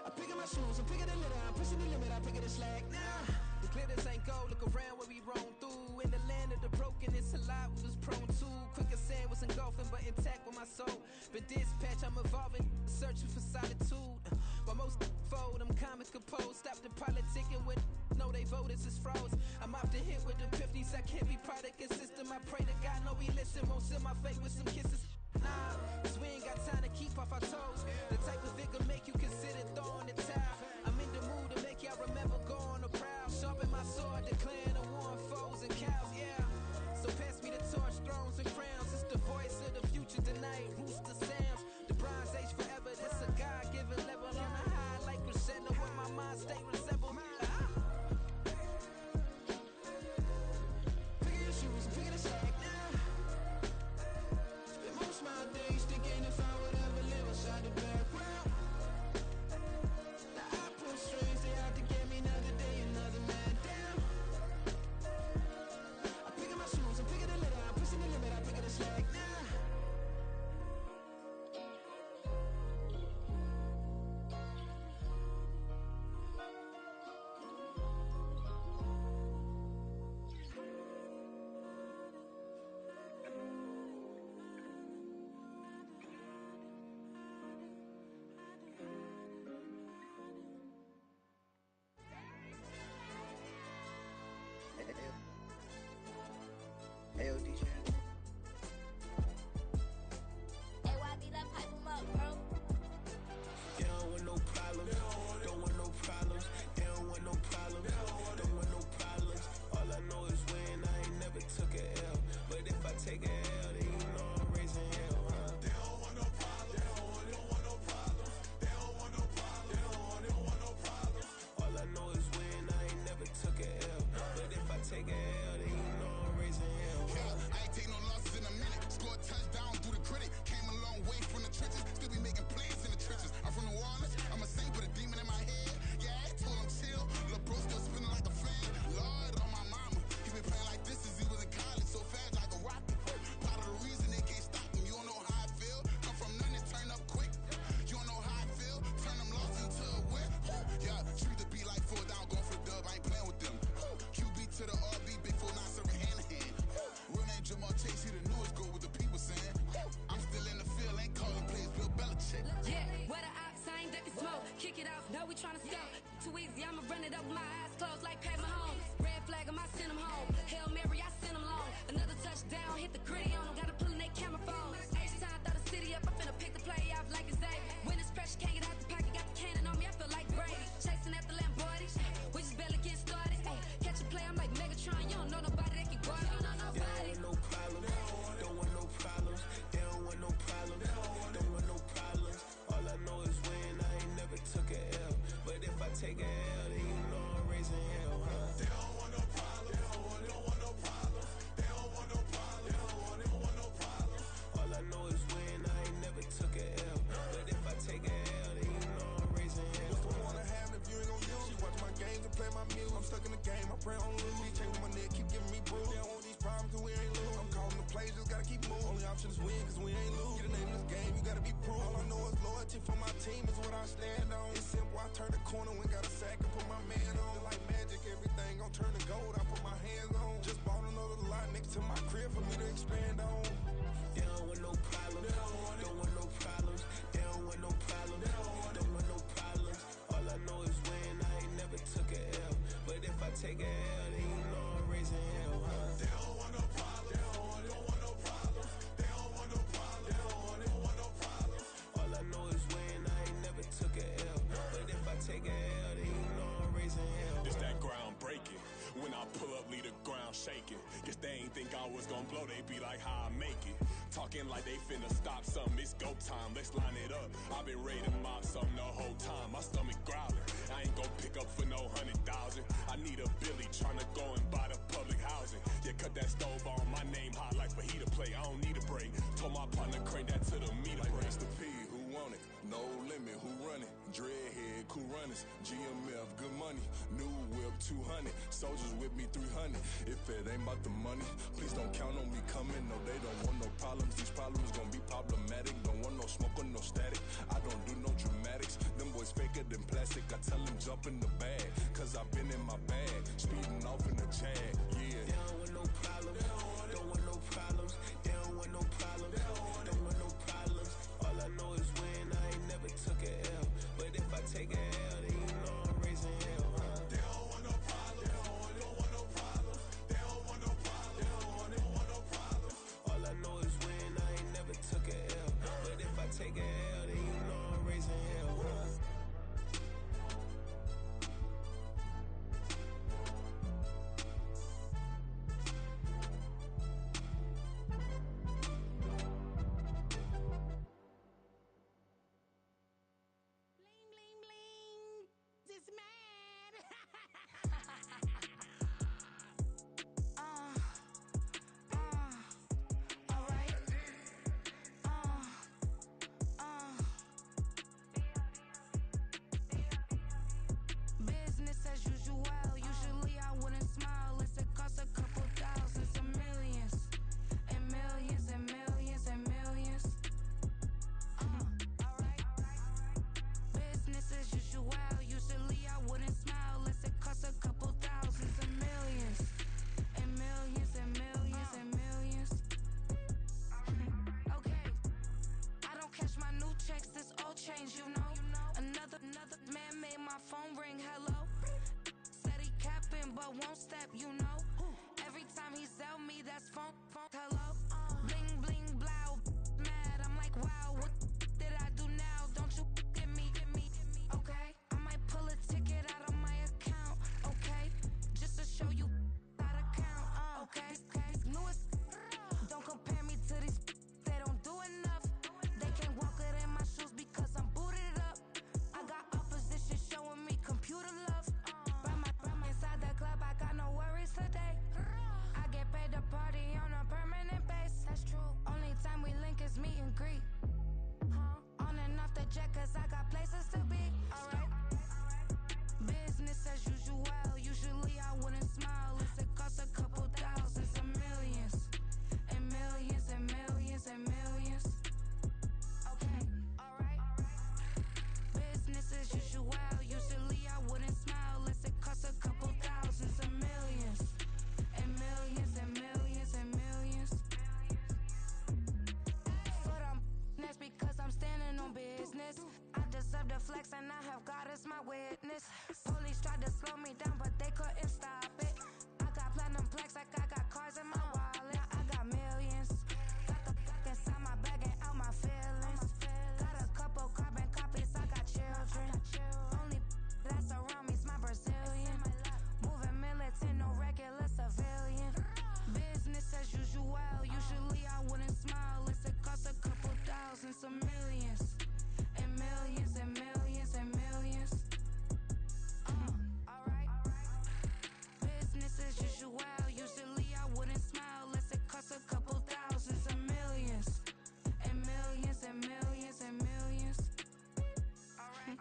I'm picking my shoes, I'm picking the litter, I'm pushing the limit, I'm picking the slack now. The glitters ain't gold, look around where we roam through. In the land of the broken, it's a lot we was prone to. Quick as sand was engulfing, but intact with my soul. But dispatch, I'm evolving, searching for solitude. While most fold, I'm comic composed. Stop the politicking with no, they voters is frauds. I'm off the hit with the 50s, I can't be product and system. I pray to God, no, he listen, won't send my fate with some kisses. Nah, cause we ain't got time to keep off our toes. The type of vigor make you consider throwing the towel. I'm in the mood to make y'all remember going to proud. Sharpen my sword, declaring the war on foes and cows, yeah. So pass me the torch, thrones and crowns. It's the voice of the future tonight, rooster sounds. The Bronze Age forever, this a God-given level on a high like crescendo. Where my mind state resemble me. Pick your shoes, pick the slack now. Spend most of my days thinking if I would ever live inside the background. Now I pull strings, they out to get me another day, another man down. I'm picking my shoes, I'm picking the litter, I'm pushing the limit, I'm picking the slack now. Hey, yo, DJ. Hey, YB, that pipe him up, bro. They don't want no problems. Don't want no problems. They don't want no problems. Don't want no problems. All I know is when I ain't never took a L. But if I take a L, then you know I'm raising hell, huh? They don't want no problems. They don't want no problems. They don't want no problems. They don't want no problems. All I know is when I ain't never took a L. But if I take a L, then you know I'm raising hell. Yeah, I ain't take no losses in a minute. Scored touchdown through the critic. Came a long way from the trenches. Still be making plays in the trenches. I'm from New Orleans. I'm a saint with a demon in my head. Yeah, I told him chill. Lil' bro still spinning like a fan. Lord on my mama. He been playing like this since he was in college. So fast like a rocket. Part of the reason they can't stop him. You don't know how I feel. Come from nothing, turn up quick. You don't know how I feel. Turn them losses into a win. Yeah, treat the beat like 4 down. Going for the dub. I ain't playing with them. QB to the RB. Big 4-9 serving hand to hand. Real name Jamal Chase. He the newest goal with the people saying. I'm still in the field. Ain't calling plays. Bill Belichick. Yeah, where the ops, I ain't ducking smoke. Kick it off, know we tryna score. Too easy, I'ma run it up with my eyes closed like Pat Mahomes. Red flag, I send him home. Hail Mary, I send him long. Another touchdown, hit the gritty on him. Gotta pull in they camera phone. H-time, throw the city up. I'm finna pick the play off like it's David. When it's pressure, can't get out the pocket. Got the cannon on me, I feel like Brady. Chasing after Lamborghini. We just barely getting started. Ay, catch a play, I'm like Megatron. You don't know nobody that can guard it. You don't know nobody. They don't want no problems. Don't want no problems. They don't want no problems. Don't want no problems. All I know is when I ain't never took a L. But if I take a L, then you know I'm raising hell, huh? They don't want no problems. They don't want no problems. They don't want no problems. They don't want no problems. All I know is when I ain't never took a L. But if I take a L, then you know I'm raising hell. What's the point of having if you ain't gon' use? She watch my games and play my music. I'm stuck in the game, I pray on lose. He changing my neck, keep giving me bruise. They don't want these problems cause we ain't lose. I'm calling the plays, just gotta keep moving. Only option is win cause we ain't lose. Get a name in this game, you gotta be proved. All I know is loyalty for my team is what I stand on. It's simple, I turn the corner when got a sack and put my man on. Like magic, everything gon' turn to gold, I put my hands on. Just bought another lot next to my crib for me to expand on. They don't want no problems. Don't want no problems. They don't want no problems. Don't want no problems. All I know is when I ain't never took a L. But if I take a L, then you know I'm raising hell, huh? They don't want no problems. They don't want no problems. They don't want no problems. They don't want no problems. All I know is when I ain't never took a L. But if I take a L, then you know I'm raising hell. It's that ground breaking. When I pull up, leave the ground shaking. Guess they ain't think I was gonna blow, they be like, how I make it. Talking like they finna stop something, it's go time, let's line it up. I've been ready to mob something the whole time, my stomach growling. I ain't gon' pick up for no 100,000. I need a Billy tryna go and buy the public housing. Yeah, cut that stove on, my name hot like fajita plate. I don't need a break. Told my partner crank that to the meter break. Mr. P, who want it? No limit, who run it? Dreadhead, cool run hundreds. GMF, good money. New whip, 200. Soldiers with me, 300. If it ain't about the money, please don't count on me coming. No, they don't want no problems. These problems gonna be problematic. Don't want no smoke or no static. I don't do no dramatics. Them boys faker than plastic. I tell them jump in the bag, cause I've been in my bag. Speeding off in the Jag, yeah. They don't want no problems. Don't want no problems. They don't want no problems. Don't want no problems. All I know is win. I ain't never took a L. But if I take a L, then you know I'm raising hell, huh? They don't want no problems. They don't want no problems. They don't want no problems. They don't want no problems. All I know is win. I ain't never took a L. But if I take a L, then you know I'm raising hell, huh? This man. Alright. Business as usual. Usually I wouldn't smile. Unless it costs a couple thousands and millions. And millions and millions and millions. Alright. Business as usual. Usually I wouldn't smile unless it costs a couple thousands and millions. And millions and millions and millions. Okay. I don't catch my new checks, this old change, you know. Another man made my phone ring, hello. Said he capping but won't step, you know. Every time he sell me, that's phone, hello. Bling, bling, blow, mad, I'm like, wow, what did I do now? Don't you get me, okay? I might pull a ticket out of my account, okay? Just to show you how to count, okay? Newest, don't compare me to these, they don't do enough. They can't walk it in my shoes because I'm booted up. I got opposition showing me computer love. Brought inside the club, I got no worries today. I get paid to party on a permanent base. That's true. Only time we link is meet and greet. On and off the jet, cause I got places to be. Alright. Business as usual. Usually I wouldn't smile unless it costs a couple thousands and millions. And millions and millions and millions. Okay, alright. Business as usual. Usually I wouldn't smile unless it costs a couple thousands and millions. And millions and millions and millions. Foot on business because I'm standing on business. I deserve the flex and I have God as my witness. Police tried to slow me down but they couldn't stop it. I got platinum plaques like I got cars in my wallet. I got millions. Got the fuck inside my bag and out my feelings. Got a couple carbon copies, I got children. Only that's around me's my Brazilian. Moving militant, no regular civilian. Business as usual. Usually I wouldn't smile unless it costs a couple thousands of millions. And millions and millions and millions. Alright. Business as usual. Usually I wouldn't smile unless it costs a couple thousands of millions. And millions and millions and millions. Alright.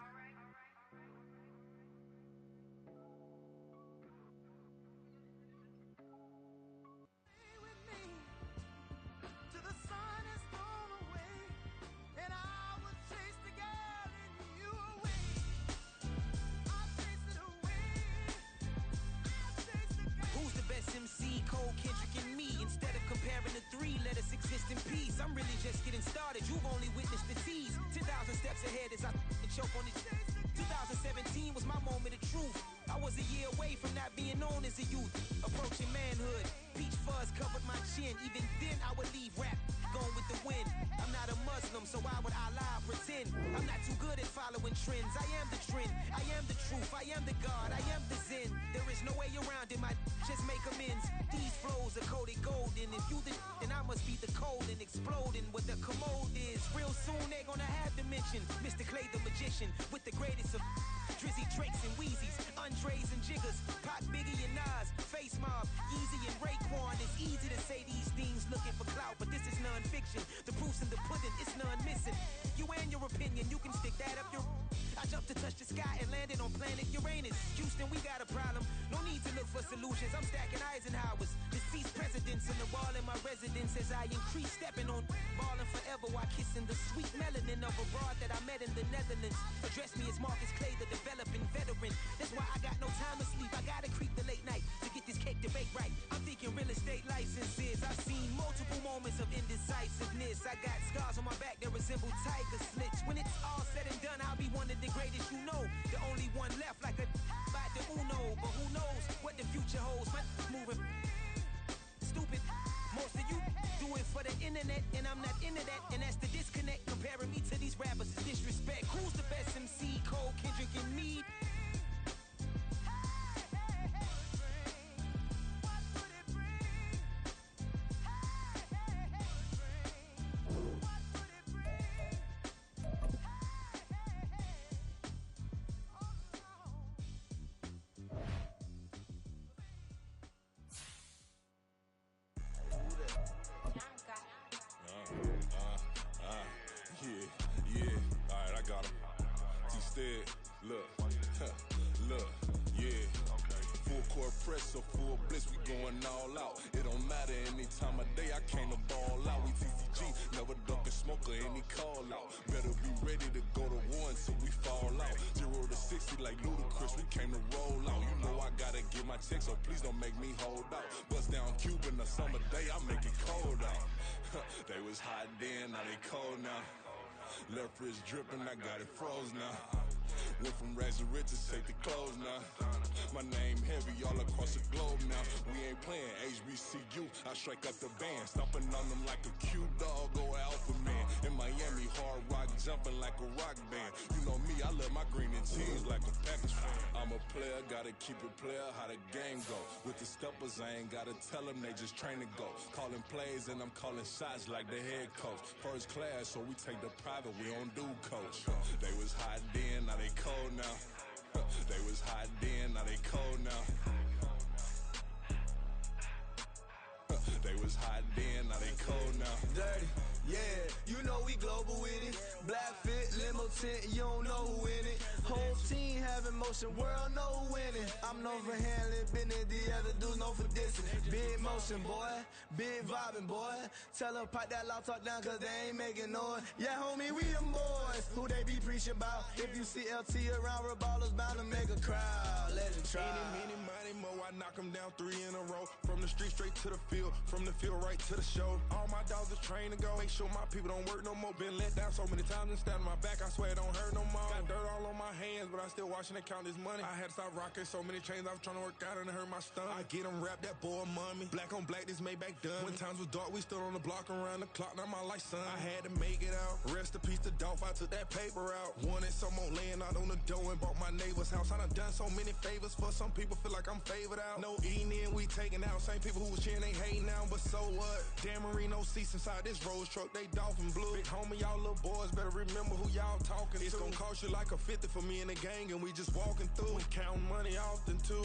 Till the sun is blown away, and I will chase the girl in you away. I'll chase it away. I'll chase the girl. Who's the best MC? Cole, Kendrick, and me. Instead of comparing the three, let us exist in peace. I'm really just getting started. You've only witnessed the tease. 10,000 steps ahead as I choke on it. 2017 was my moment of truth. I was a year away from not being known as a youth. Approaching manhood, peach fuzz covered my chin. Even then I would leave rap, going with the wind. I'm not a Muslim, so why would Allah pretend? I'm not too good at following trends. I am the trend, I am the truth, I am the God, I am the Zen. There is no way around it, my just make amends. These flows are coated golden. If you the then I must be the cold and exploding what the commode is. Real soon they gonna have to mention Mr. Clay the magician with the greatest of Drizzy, Drakes, and Wheezies, Andres and Jiggers, Pac, Biggie, and Nas, Face Mob, Easy and Raekwon. It's easy to say these things looking for clout, but this is non-fiction. The proof's in the pudding, it's none missing. You and your opinion, you can stick that up your I jumped to touch the sky and landed on planet Uranus. Houston, we got a problem. No need to look for solutions. I'm stacking Eisenhower's. Deceased presidents in the wall in my residence as I increase stepping on ballin' forever while kissing the sweet melanin of a broad that I met in the Netherlands. Address me as Marcus Clay, the developing veteran. That's why I got no time to sleep. I gotta creep the late night to get this cake to bake right. I'm thinking real estate licenses. I've seen multiple moments of indecisiveness. I got scars on my back that resemble tiger slits. When it's all said and done, I'll be one of the greatest you know. The only one left like a by the Uno. But who knows what the future holds? My moving stupid. Most of you do it for the internet, and I'm not into that. And that's the disconnect. Comparing me to these rappers is disrespect. Who's the best MC? Cole, Kendrick, and me? Yeah, alright, I got him. T-Stead, look, look, yeah. Full court press or full blitz, we going all out. It don't matter any time of day, I came to ball out. We TCG, never duck a smoker, any call out. Better be ready to go to war until we fall out. 0 to 60 like Ludacris, we came to roll out. You know I gotta get my check, so please don't make me hold out. Bust down Cuban a summer day, I make it cold out. They was hot then, now they cold now. Left wrist dripping, I got it froze now. Went from rags to riches, take the clothes now. My name heavy all across the globe now. We ain't playing HBCU, I strike up the band. Stomping on them like a cute dog or alpha man. In Miami, hard rock jumping like a rock band. You know me, I love my green and cheese like a Packers fan. I'm a player, gotta keep it player, how the game go. With the steppers, I ain't gotta tell them, they just train to go. Calling plays and I'm calling shots like the head coach. First class, so we take the private, we don't do coach. They was hot then, now they cold now. They was hot then, now they cold now. They was hot then, now they cold now. Dirty, yeah, you know we global with it. Black fit, limo tint, you don't know who in it. Whole team having motion, world know who winning. I'm known for handling business, the other dudes known for dissing. Big motion, boy, big vibing, boy. Tell them pipe that loud talk down, cause they ain't making noise. Yeah, homie, we them boys, who they be preaching about. If you see LT around, Reballers bound to make a crowd. Let it try. Any, money, mo, I knock them down 3 in a row. From the street straight to the field, from the field right to the show. All my dogs are trained to go. Make sure my people don't work no more. Been let down so many times and stand on my back, I swear it don't hurt no more. Got dirt all on my hands, but I still watching and count this money. I had to stop rocking so many chains, I was trying to work out and it hurt my stomach. I get them rap, that boy mommy. Black on black, this Maybach done. When times was dark, we stood on the block around the clock, now my life son. I had to make it out. Rest in peace to Dolph, I took that paper out. Wanted some more laying out on the dough and bought my neighbor's house. I done so many favors for some people, feel like I'm favored out. No eating in, we taking out. Same people who was cheering, they hating now, but so what? Dan Marino seats inside this Rolls truck, they dolphin blue. Big homie, y'all little boys better remember who y'all talking to. It's gonna cost you like a 50 for me and the gang, and we just walking through. We counting money often too.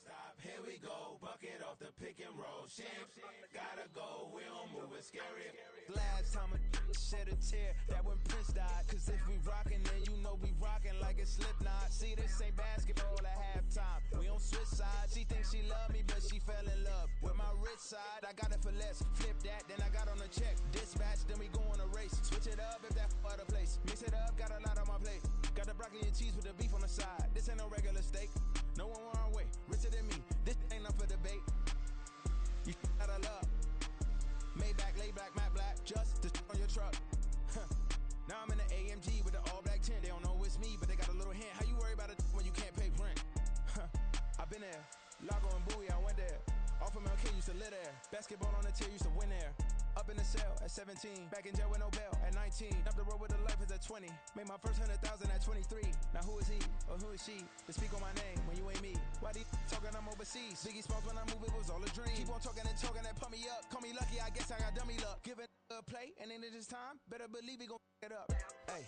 Stop, here we go, bucket off the pick and roll. Shit, gotta go, we don't move it scary. Last time a shed a tear, that when Prince died. Cause if we rockin', then you know we rockin' like it's Slipknot. See, this ain't basketball at halftime. We on switch sides. She thinks she love me, but she fell in love with my rich side. I got it for less. Flip that, then I got on a check. Dispatch, then we go on a race. Switch it up if that other place. Mix it up, got a lot on my plate. Got the broccoli and cheese with the beef on the side. This ain't no regular steak. No one wrong way. Richer than me. This ain't up for debate. You out of love. Maybach, lay back, matte black, just to on your truck. Now I'm in the AMG with the all black tint. They don't know it's me, but they got a little hint. How you worry about it when you can't pay rent? I've been there. Lago and Bowie, I went there. Off of MLK, used to live there. Basketball on the tier, used to win there. Up in the cell at 17. Back in jail with no bail at 19. Up the road with the life is at 20. Made my first 100,000 at 23. Now who is he or who is she to speak on my name when you ain't me? Why these talking I'm overseas? Biggie Smalls when I move it was all a dream. Keep on talking and pump me up. Call me lucky, I guess I got dummy luck. Give it a play and then it is time. Better believe he gon' it up. Hey,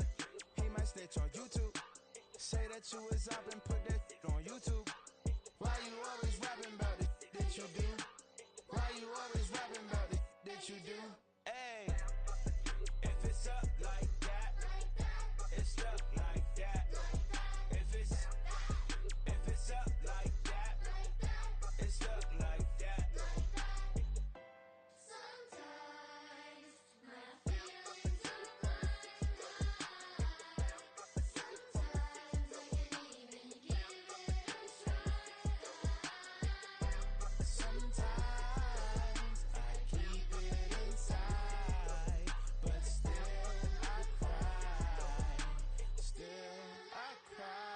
he might snitch on YouTube. Say that you was up and put that on YouTube. Why you always rapping about it that you do? Why you always rapping about it that you do? Hey, if it's up like that, it's up like that. If it's up like that, it's up like that. Sometimes my feelings are running high. Sometimes I can even give it a try. Sometimes I keep it inside, but still I cry. Still I cry.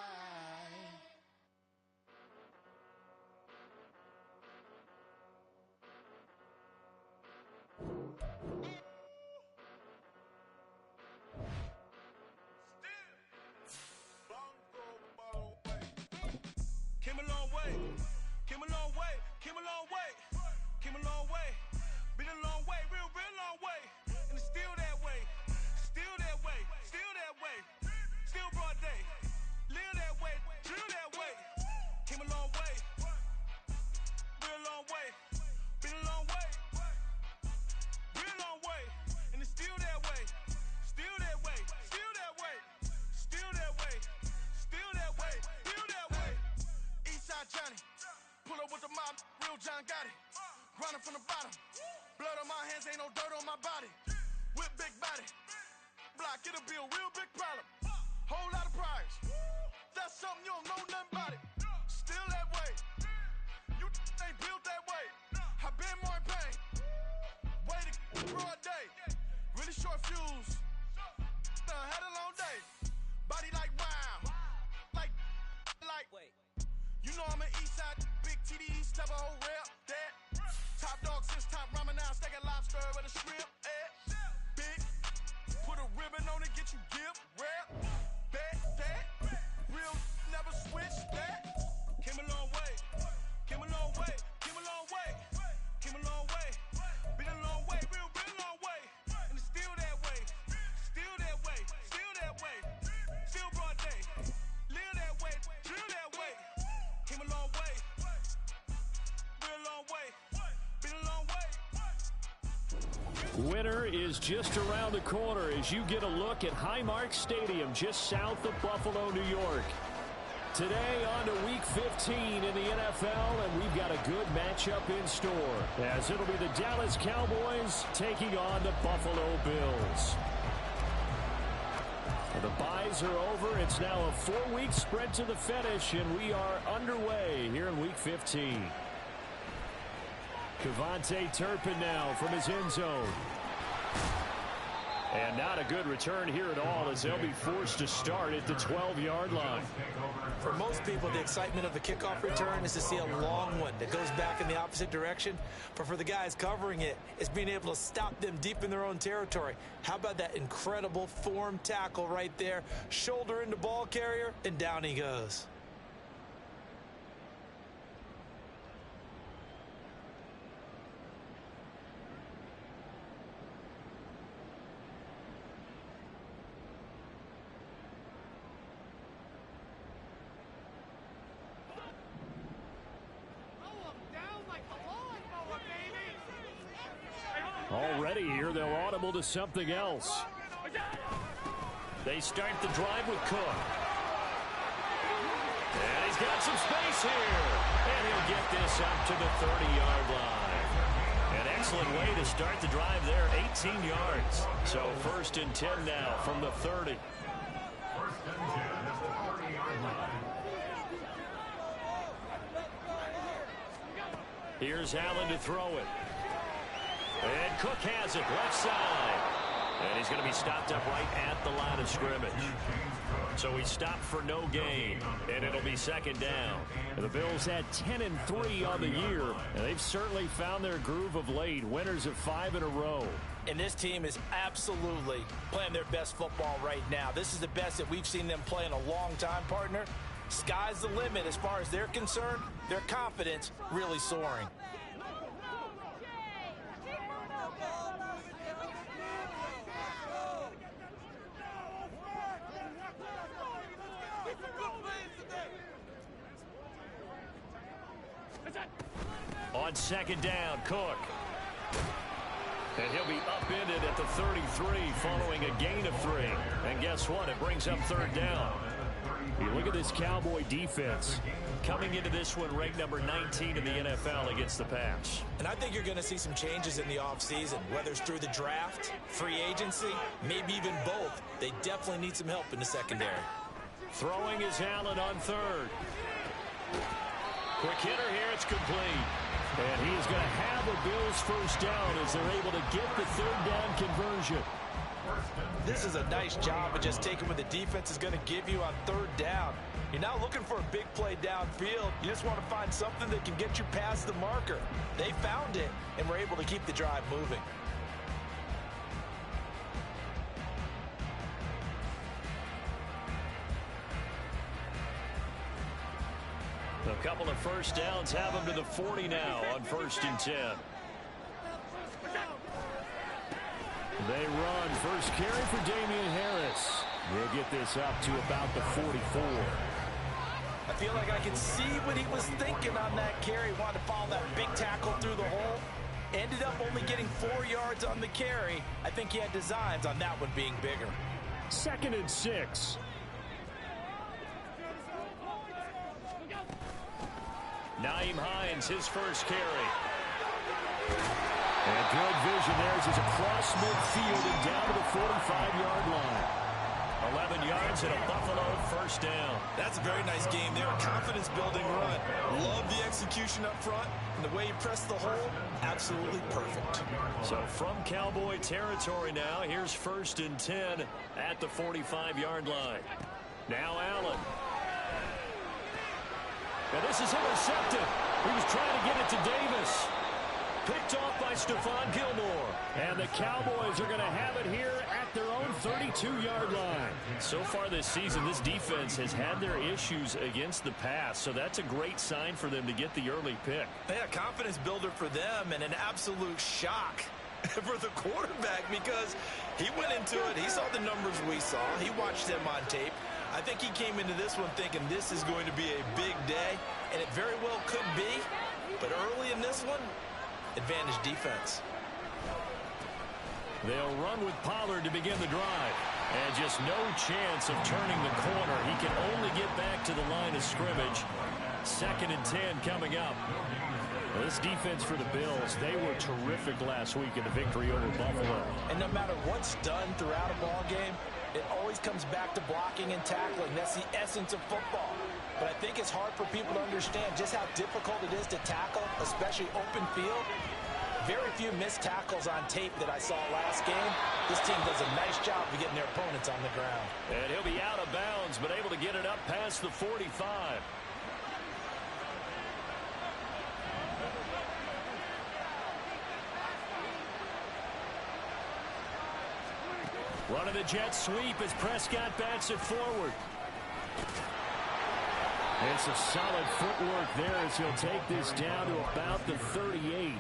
Came a long way, came a long way, came a long way, came a long way. Been a long way, real long way. And it's still that way, still that way, still that way. Still broad day, live that way, drill that way. Came a long way, real long way. Been a long way, real long way. And it's still that way, still that way, still that way, still that way, still that way, still that way. Eastside Johnny, pull up with the mob, real John got it. Grinding from the bottom, blood on my hands, ain't no dirt on my body. Whip big body, block, it'll be a real big problem. Whole lot of priors, that's something you don't know nothing about it. Still that way, you ain't built that way. I been more in pain, waited broad day, really short fuse. Had a long day, body like wow, like. You know I'm an Eastside, big TDs, type of whole rep, that. Top dog since top ramen now, steak and lobster with a shrimp, big, put a ribbon on it, get you gift, rep, bet, that. Real, never switch, that. Came a long way, came a long way, came a long way, came a long way. Been a long way, real long way. And it's still that way, still that way, still that way. Still broad day, live that way, drill that way. Came a long way, real long way, been a long way. Winter is just around the corner as you get a look at Highmark Stadium just south of Buffalo, New York. Today on to Week 15 in the NFL, and we've got a good matchup in store as it'll be the Dallas Cowboys taking on the Buffalo Bills. The byes are over. It's now a 4-week sprint to the finish, and we are underway here in Week 15. Kevontae Turpin now from his end zone. And not a good return here at all as they'll be forced to start at the 12-yard line. For most people, the excitement of the kickoff return is to see a long one that goes back in the opposite direction. But for the guys covering it, it's being able to stop them deep in their own territory. How about that incredible form tackle right there? Shoulder into ball carrier, and down he goes. Already here, they'll audible to something else. They start the drive with Cook. And he's got some space here. And he'll get this up to the 30-yard line. An excellent way to start the drive there, 18 yards. So 1st and 10 now from the 30. Here's Allen to throw it. And Cook has it, left side. And he's going to be stopped up right at the line of scrimmage. So he stopped for no gain, and it'll be 2nd down. The Bills had 10-3 on the year, and they've certainly found their groove of late. Winners of 5 in a row. And this team is absolutely playing their best football right now. This is the best that we've seen them play in a long time, partner. Sky's the limit as far as they're concerned. Their confidence really soaring. On second down, Cook. And he'll be upended at the 33 following a gain of 3. And guess what? It brings up third down. You look at this Cowboy defense coming into this one ranked number 19 in the NFL against the pass. And I think you're going to see some changes in the offseason, whether it's through the draft, free agency, maybe even both. They definitely need some help in the secondary. Throwing is Allen on third. Quick hitter here, it's complete. And he is going to have a Bills first down as they're able to get the third down conversion. This is a nice job of just taking what the defense is going to give you on third down. You're not looking for a big play downfield. You just want to find something that can get you past the marker. They found it and were able to keep the drive moving. A couple of first downs have them to the 40 now on 1st and 10. They run. First carry for Damian Harris. They'll get this up to about the 44. I feel like I can see what he was thinking on that carry. Wanted to follow that big tackle through the hole. Ended up only getting 4 yards on the carry. I think he had designs on that one being bigger. 2nd and 6. Nyheim Hines, his first carry. And good vision there as he's across midfield and down to the 45-yard line. 11 yards and a Buffalo first down. That's a very nice game there. Confidence-building run. Love the execution up front. And the way he pressed the hole, absolutely perfect. So from Cowboy territory now, here's 1st and 10 at the 45-yard line. Now Allen. And this is intercepted. He was trying to get it to Davis. Picked off by Stephon Gilmore. And the Cowboys are going to have it here at their own 32-yard line. So far this season, this defense has had their issues against the pass. So that's a great sign for them to get the early pick. Yeah, confidence builder for them and an absolute shock for the quarterback because he went into it. He saw the numbers we saw. He watched them on tape. I think he came into this one thinking this is going to be a big day, and it very well could be. But early in this one, advantage defense. They'll run with Pollard to begin the drive. And just no chance of turning the corner. He can only get back to the line of scrimmage. 2nd and 10 coming up. This defense for the Bills, they were terrific last week in the victory over Buffalo. And no matter what's done throughout a ball game, it always comes back to blocking and tackling. That's the essence of football. But I think it's hard for people to understand just how difficult it is to tackle, especially open field. Very few missed tackles on tape that I saw last game. This team does a nice job of getting their opponents on the ground. And he'll be out of bounds, but able to get it up past the 45. Running the jet sweep as Prescott bats it forward. And some solid footwork there as he'll take this down to about the 38.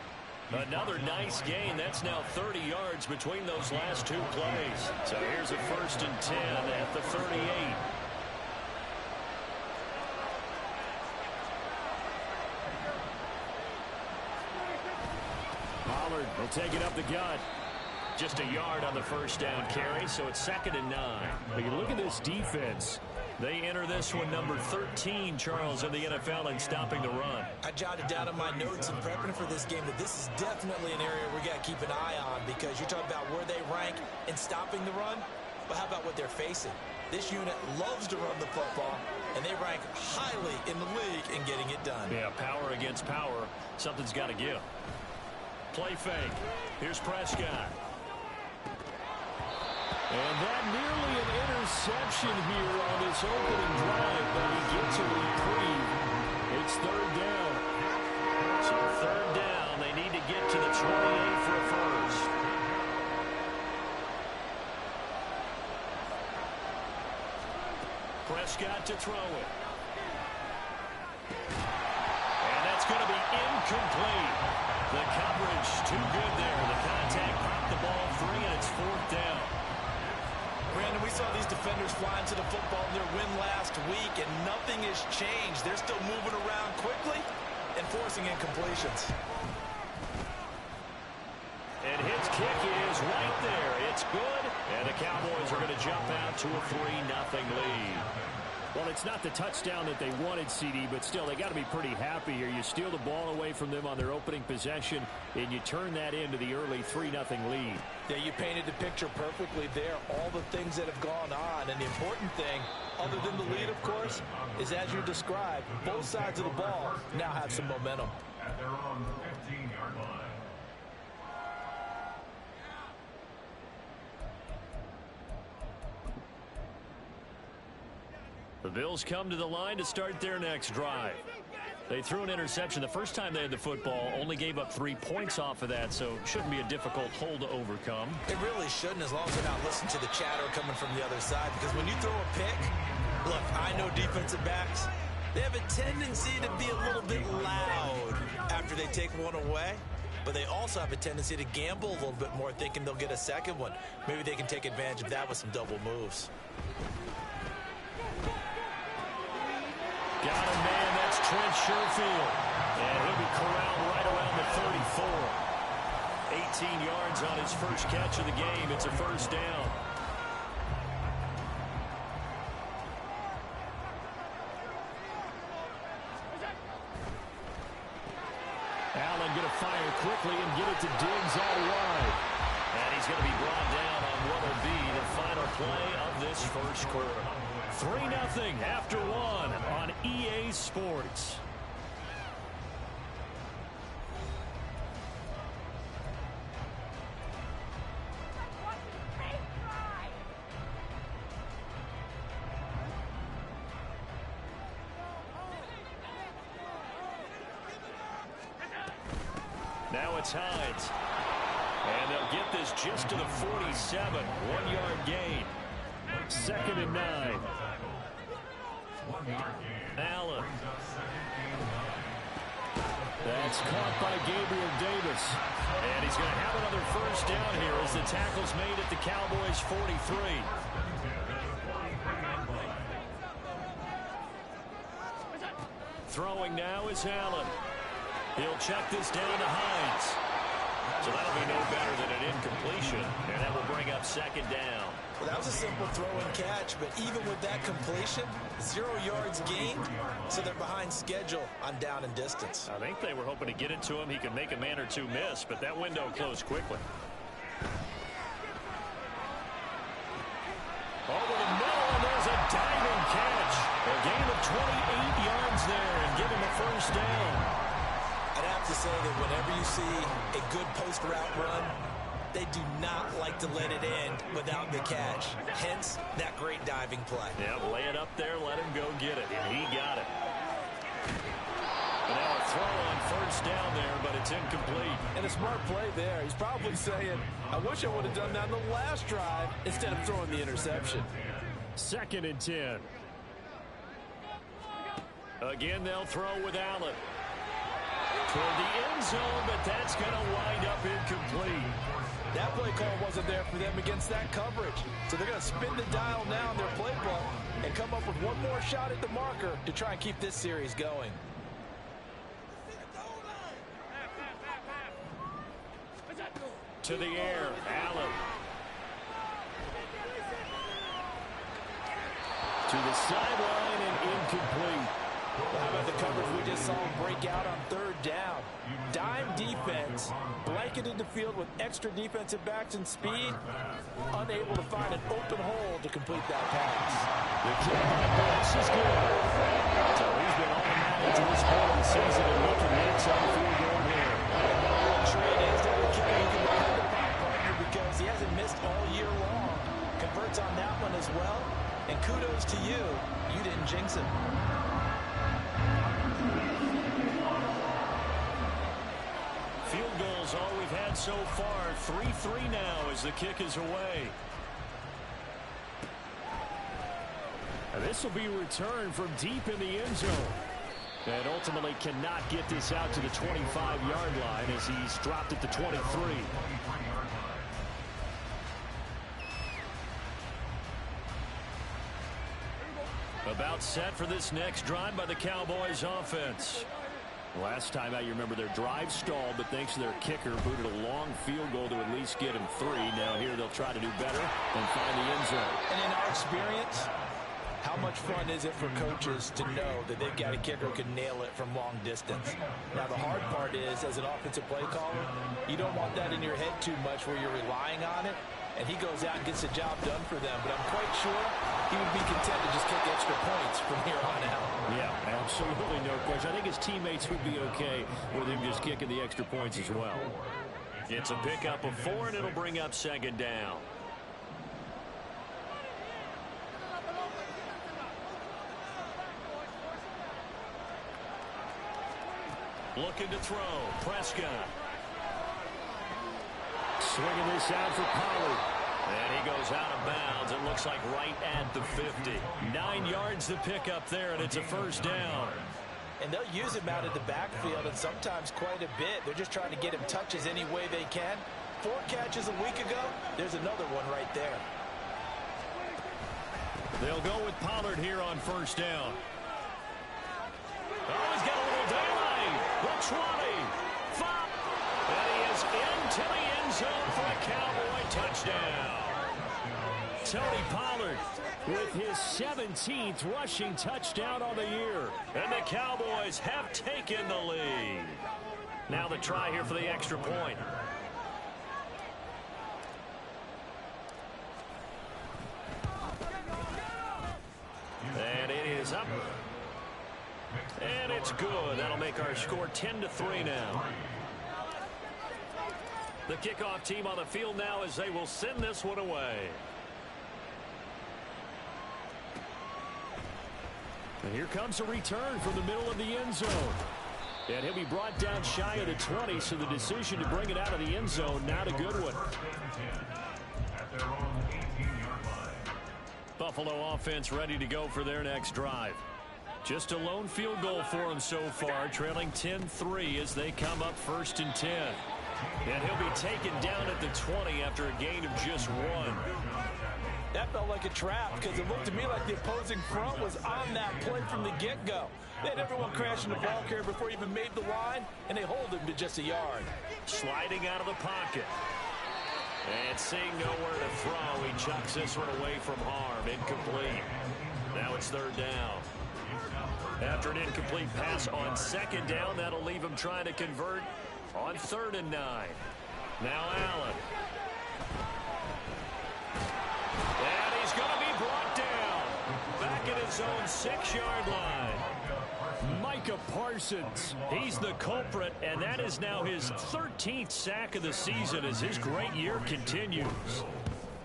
Another nice gain. That's now 30 yards between those last two plays. So here's a 1st and 10 at the 38. Pollard will take it up the gut. Just a yard on the first down carry, so it's 2nd and 9. But you look at this defense. They enter this one number 13, Charles, in the NFL in stopping the run. I jotted down in my notes in prepping for this game that this is definitely an area we got to keep an eye on because you're talking about where they rank in stopping the run. But how about what they're facing? This unit loves to run the football, and they rank highly in the league in getting it done. Yeah, power against power. Something's got to give. Play fake. Here's Prescott. And that nearly an interception here on this opening drive, but he gets a reprieve. It's 3rd down. So 3rd down, they need to get to the 28 for a first. Prescott to throw it. And that's going to be incomplete. The coverage too good there. The contact popped the ball free, and it's 4th down. Brandon, we saw these defenders flying to the football in their win last week, and nothing has changed. They're still moving around quickly, and forcing incompletions. And his kick is right there. It's good, and the Cowboys are going to jump out to a 3-0 lead. Well, it's not the touchdown that they wanted, CD, but still, they got to be pretty happy here. You steal the ball away from them on their opening possession, and you turn that into the early 3-0 lead. Yeah, you painted the picture perfectly there, all the things that have gone on. And the important thing, other than the lead, of course, is as you described, both sides of the ball now have some momentum. At their own 15-yard line. The Bills come to the line to start their next drive. They threw an interception the first time they had the football, only gave up 3 points off of that, so it shouldn't be a difficult hole to overcome. It really shouldn't, as long as they're not listening to the chatter coming from the other side, because when you throw a pick, look, I know defensive backs, they have a tendency to be a little bit loud after they take one away, but they also have a tendency to gamble a little bit more, thinking they'll get a second one. Maybe they can take advantage of that with some double moves. Got him, man. That's Trent Sherfield. And he'll be corralled right around the 34. 18 yards on his first catch of the game. It's a first down. Allen going to fire quickly and get it to Diggs out wide. And he's going to be brought down on what will be the final play of this first quarter. 3-0 after one on EA Sports. Now it's Hines. And they'll get this just to the 47. 1-yard gain. 2nd and 9. Allen. That's caught by Gabriel Davis. And he's going to have another first down here as the tackle's made at the Cowboys' 43. Throwing now is Allen. He'll check this down to Hines. So that'll be no better than an incompletion, and that will bring up 2nd down. Well, that was a simple throw and catch, but even with that completion, 0 yards gained, so they're behind schedule on down and distance. I think they were hoping to get it to him. He could make a man or two miss, but that window closed quickly. Over the middle, and there's a diving catch. A gain of 28 yards there, and give him a first down. I'd have to say that whenever you see a good post route run, they do not like to let it end without the catch. Hence, that great diving play. Yeah, lay it up there, let him go get it. And he got it. And now a throw on first down there, but it's incomplete. And a smart play there. He's probably saying, I wish I would have done that in the last drive instead of throwing the interception. 2nd and 10. Again, they'll throw with Allen. Toward the end zone, but that's going to wind up incomplete. That play call wasn't there for them against that coverage. So they're going to spin the dial now in their playbook and come up with one more shot at the marker to try and keep this series going. To the air, Allen. To the sideline and incomplete. How about the coverage we just saw break out on 3rd down? Dime defense, blanketed the field with extra defensive backs and speed, unable to find an open hole to complete that pass. The kick by Brooks is good. So he's been on the mound to this point of the season, and he can make some field goal here. The trade is that the kicker you can depend upon, partner, because he hasn't missed all year long. Converts on that one as well, and kudos to you. You didn't jinx him. Field goals all we've had so far. 3-3 now as the kick is away. And this will be returned from deep in the end zone. And ultimately cannot get this out to the 25-yard line as he's dropped at the 23. About set for this next drive by the Cowboys offense. Last time out, you remember their drive stalled, but thanks to their kicker, booted a long field goal to at least get him 3. Now here they'll try to do better and find the end zone. And in our experience, how much fun is it for coaches to know that they've got a kicker who can nail it from long distance? Now, the hard part is, as an offensive play caller, you don't want that in your head too much where you're relying on it, and he goes out and gets the job done for them. But I'm quite sure he would be content to just kick extra points from here on out. Yeah, absolutely no question. I think his teammates would be okay with him just kicking the extra points as well. It's a pickup of 4, and it'll bring up second down. Looking to throw. Prescott. Swinging this out for Pollard. And he goes out of bounds. It looks like right at the 50. 9 yards to pick up there, and it's a first down. And they'll use him out of the backfield, and sometimes quite a bit. They're just trying to get him touches any way they can. 4 catches a week ago. There's another one right there. They'll go with Pollard here on first down. Oh, he's got a little daylight. The 20. 5. And he is into the end zone for a Cowboy touchdown. Tony Pollard with his 17th rushing touchdown on the year. And the Cowboys have taken the lead. Now the try here for the extra point. And it is up. And it's good. That'll make our score 10-3 now. The kickoff team on the field now as they will send this one away. And here comes a return from the middle of the end zone. And he'll be brought down shy of the 20, so the decision to bring it out of the end zone, not a good one. At their own 18-yard line. Buffalo offense ready to go for their next drive. Just a lone field goal for them so far, trailing 10-3 as they come up 1st and 10. And he'll be taken down at the 20 after a gain of just 1. That felt like a trap because it looked to me like the opposing front was on that play from the get-go. They had everyone crashing the ball carrier before he even made the line, and they hold him to just a yard. Sliding out of the pocket. And seeing nowhere to throw, he chucks this one away from harm. Incomplete. Now it's 3rd down. After an incomplete pass on 2nd down, that'll leave him trying to convert on 3rd and 9. Now Allen. And he's going to be brought down. Back at his own 6-yard line. Micah Parsons. He's the culprit, and that is now his 13th sack of the season as his great year continues.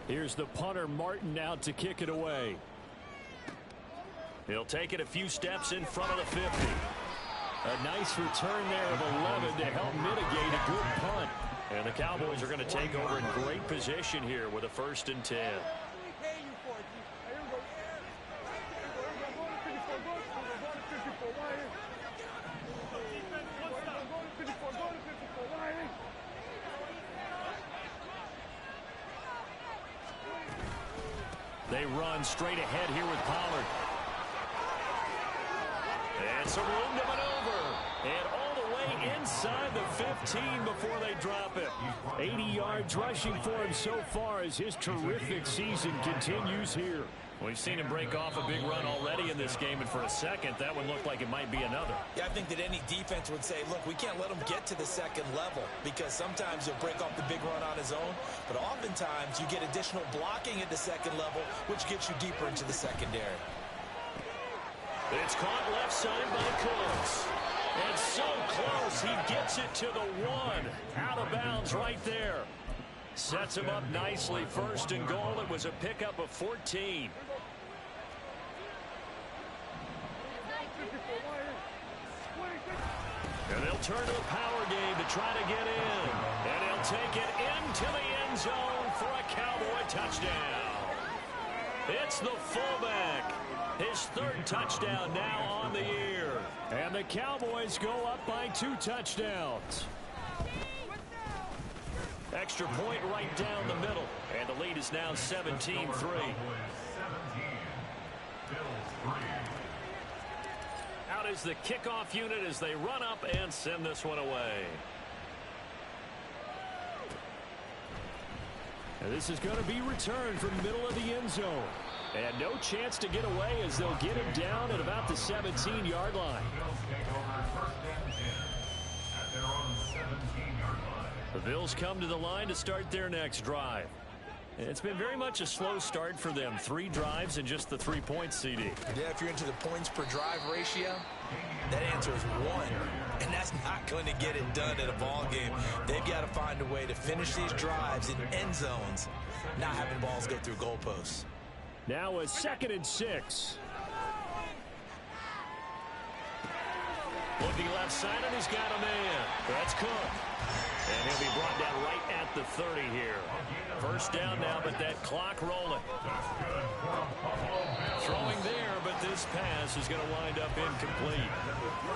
Here's the punter, Martin, out to kick it away. He'll take it a few steps in front of the 50. A nice return there of 11 to help mitigate a good punt. And the Cowboys are going to take over in great position here with a 1st and 10. They run straight ahead here with Pollard. And some room to maneuver. And all the way inside the 15 before they drop it. 80 yards rushing for him so far as his terrific season continues here. We've seen him break off a big run already in this game, and for a second, that one looked like it might be another. Yeah, I think that any defense would say, look, we can't let him get to the 2nd level because sometimes he'll break off the big run on his own, but oftentimes you get additional blocking at the 2nd level, which gets you deeper into the secondary. It's caught left side by Cooks. And so close, he gets it to the 1. Out of bounds right there. Sets him up nicely. 1st and goal. It was a pickup of 14. And they'll turn to the power game to try to get in. And he'll take it into the end zone for a Cowboy touchdown. It's the fullback. His 3rd touchdown now on the year. And the Cowboys go up by 2 touchdowns. Extra point right down the middle. And the lead is now 17-3. Out is the kickoff unit as they run up and send this one away. And this is going to be returned from the middle of the end zone. And no chance to get away as they'll get him down at about the 17-yard line. The Bills come to the line to start their next drive. It's been very much a slow start for them. 3 drives and just the 3 points, CD. Yeah, if you're into the points per drive ratio, that answer is 1. And that's not going to get it done in a ball game. They've got to find a way to finish these drives in end zones, not having balls go through goalposts. Now a 2nd and 6. Looking left side, and he's got a man. That's Cook. And he'll be brought down right at the 30 here. First down now, but that clock rolling. Throwing there, but this pass is going to wind up incomplete.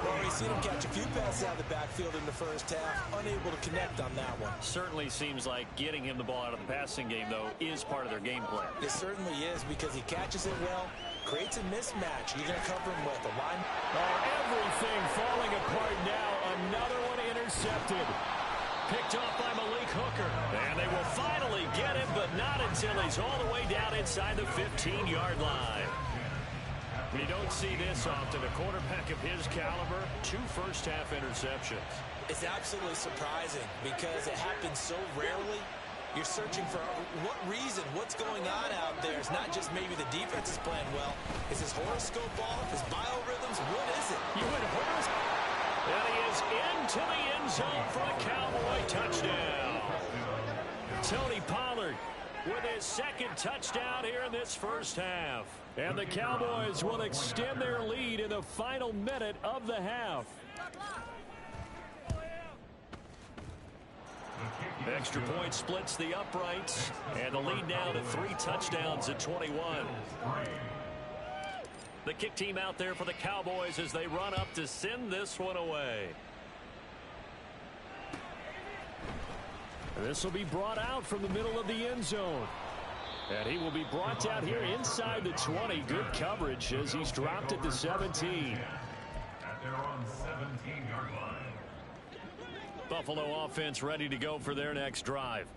Well, we've seen him catch a few passes out of the backfield in the first half, unable to connect on that one. Certainly seems like getting him the ball out of the passing game, though, is part of their game plan. It certainly is, because he catches it well, creates a mismatch. You're going to cover him with a line. Oh, everything falling apart now. Another one intercepted. Picked off by Malik Hooker. And they will finally get him, but not until he's all the way down inside the 15-yard line. You don't see this often. A quarterback of his caliber, 2 first-half interceptions. It's absolutely surprising because it happens so rarely. You're searching for what reason, what's going on out there. It's not just maybe the defense is playing well. Is his horoscope off? His biorhythms? What is it? You went horoscope. And he is into the end zone for a Cowboy touchdown. Tony Pollard with his 2nd touchdown here in this first half. And the Cowboys will extend their lead in the final minute of the half. Extra point splits the uprights, and the lead now to 3 touchdowns at 21. The kick team out there for the Cowboys as they run up to send this one away. This will be brought out from the middle of the end zone. And he will be brought down here inside the 20. Good coverage as he's dropped at the 17. At their own 17-yard line. Buffalo offense ready to go for their next drive.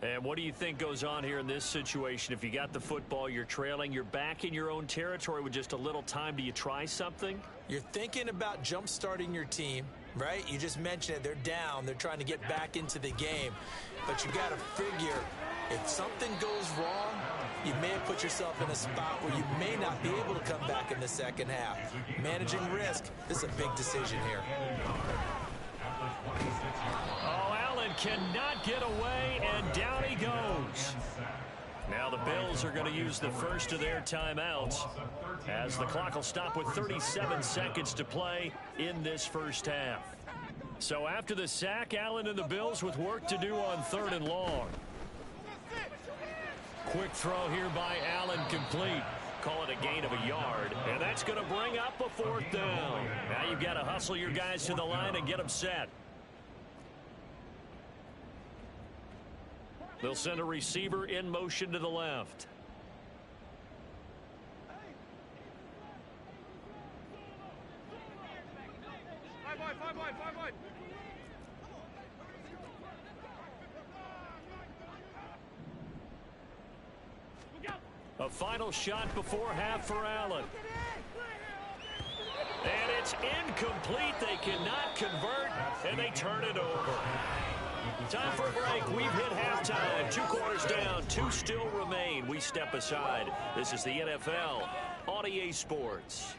And what do you think goes on here in this situation? If you got the football, you're trailing, you're back in your own territory with just a little time. Do you try something? You're thinking about jump-starting your team, right? You just mentioned it. They're down. They're trying to get back into the game. But you got to figure, if something goes wrong, you may have put yourself in a spot where you may not be able to come back in the second half. Managing risk, this is a big decision here. Oh, Allen cannot get away, and down he goes. Now the Bills are going to use the first of their timeouts as the clock will stop with 37 seconds to play in this first half. So after the sack, Allen and the Bills with work to do on 3rd and long. Quick throw here by Allen, complete. Call it a gain of a yard, and that's going to bring up a 4th down. Now you've got to hustle your guys to the line and get them set. They'll send a receiver in motion to the left. A final shot before half for Allen. And it's incomplete. They cannot convert, and they turn it over. Time for a break. We've hit halftime. 2 quarters down. 2 still remain. We step aside. This is the NFL on EA Sports.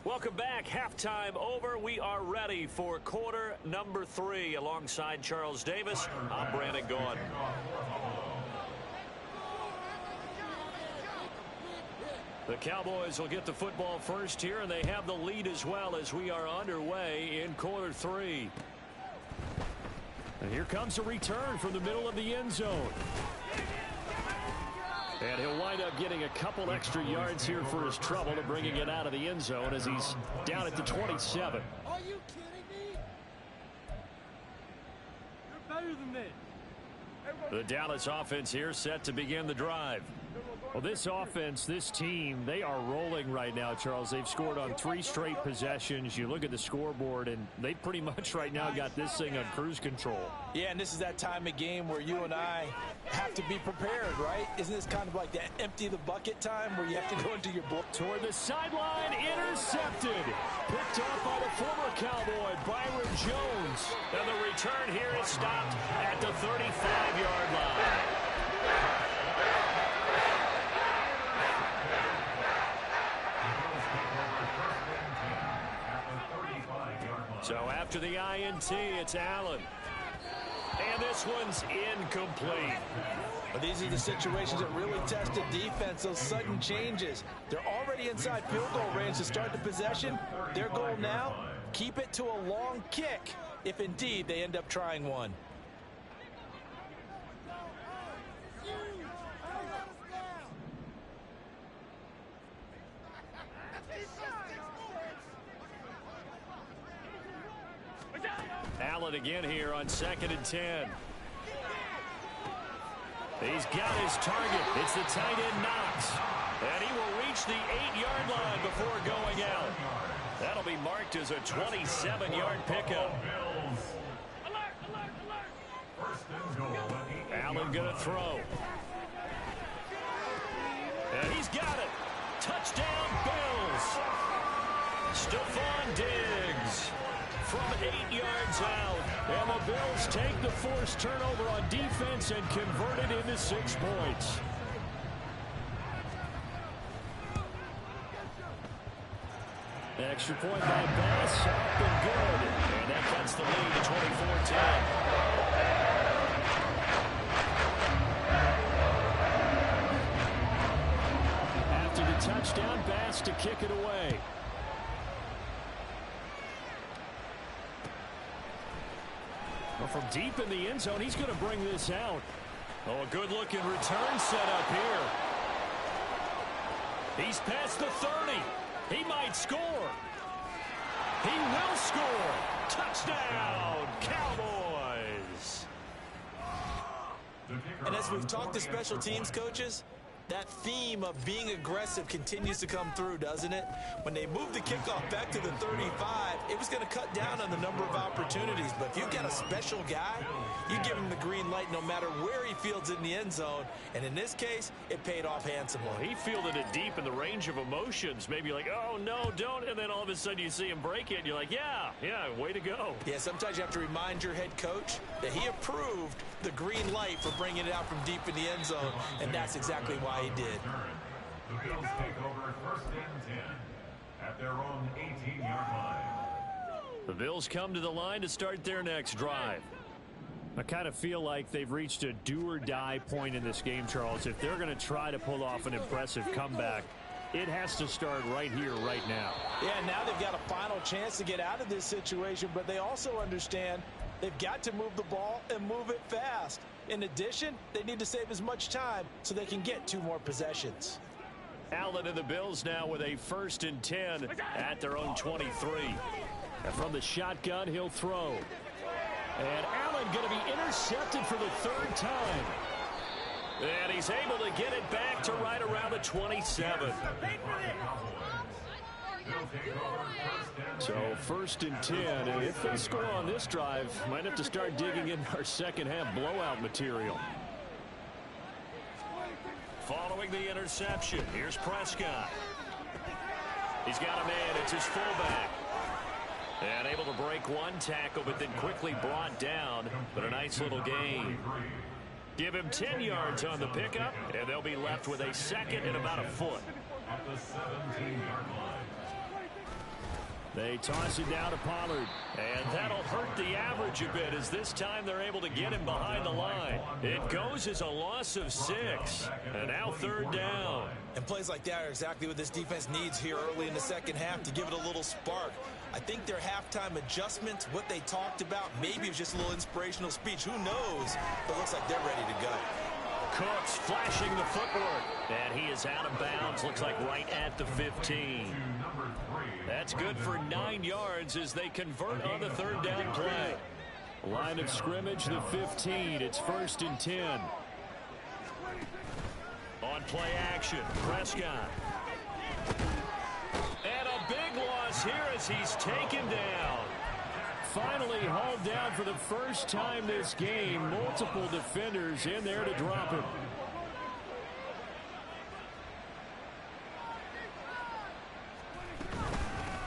Welcome back. Halftime over. We are ready for quarter number 3. Alongside Charles Davis, I'm Brandon Gaughan. The Cowboys will get the football first here, and they have the lead as well as we are underway in quarter 3. And here comes a return from the middle of the end zone. And he'll wind up getting a couple extra yards here for his trouble to bringing it out of the end zone as he's down at the 27. Are you kidding me? You're better than this. The Dallas offense here set to begin the drive. Well, this offense, this team, they are rolling right now, Charles. They've scored on 3 straight possessions. You look at the scoreboard, and they pretty much right now got this thing on cruise control. Yeah, and this is that time of game where you and I have to be prepared, right? Isn't this kind of like that empty the bucket time where you have to go into your book? Toward the sideline, intercepted. Picked up by the former Cowboy, Byron Jones. And the return here is stopped at the 35-yard line. So after the INT, it's Allen. And this one's incomplete. But these are the situations that really test the defense, those sudden changes. They're already inside field goal range to start the possession. Their goal now, keep it to a long kick, if indeed they end up trying one. Allen again here on 2nd and 10. He's got his target. It's the tight end Knox. And he will reach the 8-yard line before going out. That'll be marked as a 27-yard pickup. Allen going to throw. And he's got it. Touchdown, Bills. Stephon Diggs from 8 yards out. And the Bills take the forced turnover on defense and convert it into 6 points. Extra point by Bass, up and good. And that cuts the lead to 24-10. After the touchdown, Bass to kick it away. Well, from deep in the end zone, he's going to bring this out. Oh, a good-looking return set up here. He's past the 30. He might score. He will score. Touchdown, Cowboys. And as we've talked to special teams coaches, that theme of being aggressive continues to come through, doesn't it? When they moved the kickoff back to the 35, it was going to cut down on the number of opportunities. But if you've got a special guy, you give him the green light no matter where he fields in the end zone. And in this case, it paid off handsomely. Well, he fielded it deep in the range of emotions. Maybe like, oh, no, don't. And then all of a sudden you see him break it. And you're like, yeah, way to go. Yeah, sometimes you have to remind your head coach that he approved the green light for bringing it out from deep in the end zone. And that's exactly why he did. The Bills take over 1st and 10 at their own 18-yard line. The Bills come to the line to start their next drive. I kind of feel like they've reached a do-or-die point in this game, Charles. If they're going to try to pull off an impressive comeback, it has to start right here, right now. Yeah, now they've got a final chance to get out of this situation, but they also understand they've got to move the ball and move it fast. In addition, they need to save as much time so they can get 2 more possessions. Allen and the Bills now with a 1st and 10 at their own 23. And from the shotgun, he'll throw. And Allen going to be intercepted for the 3rd time. And he's able to get it back to right around the 27. So 1st and 10, and if they score on this drive, might have to start digging in our second half blowout material. Following the interception, here's Prescott. He's got a man, it's his fullback. And able to break 1 tackle, but then quickly brought down, but a nice little gain. Give him 10 yards on the pickup, and they'll be left with a 2nd and about a foot. At the 17-yard line. They toss it down to Pollard, and that'll hurt the average a bit as this time they're able to get him behind the line. It goes as a loss of 6, and now 3rd down. And plays like that are exactly what this defense needs here early in the second half to give it a little spark. I think their halftime adjustments, what they talked about, maybe it was just a little inspirational speech. Who knows? But it looks like they're ready to go. Cooks flashing the footwork, and he is out of bounds, looks like right at the 15. That's good for 9 yards as they convert on the 3rd down play. Line of scrimmage, the 15. It's 1st and 10. On play action, Prescott. And a big loss here as he's taken down. Finally hauled down for the first time this game. Multiple defenders in there to drop him.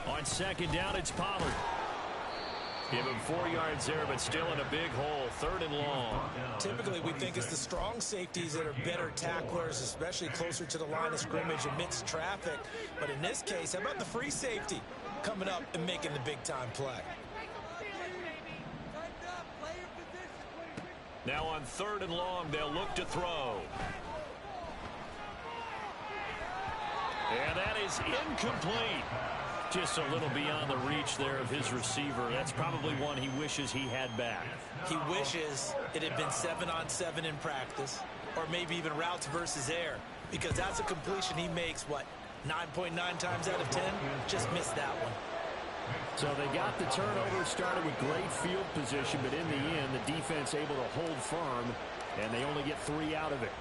On 2nd down, it's Pollard. Give him 4 yards there, but still in a big hole. 3rd and long. Typically, we think it's the strong safeties that are better tacklers, especially closer to the line of scrimmage amidst traffic. But in this case, how about the free safety coming up and making the big-time play? Now on 3rd and long, they'll look to throw. And that is incomplete. Just a little beyond the reach there of his receiver. That's probably one he wishes he had back. He wishes it had been 7-on-7 in practice, or maybe even routes versus air, because that's a completion he makes, 9.9 times out of 10? Just missed that one. So they got the turnover started with great field position, but in the end, the defense able to hold firm, and they only get 3 out of it.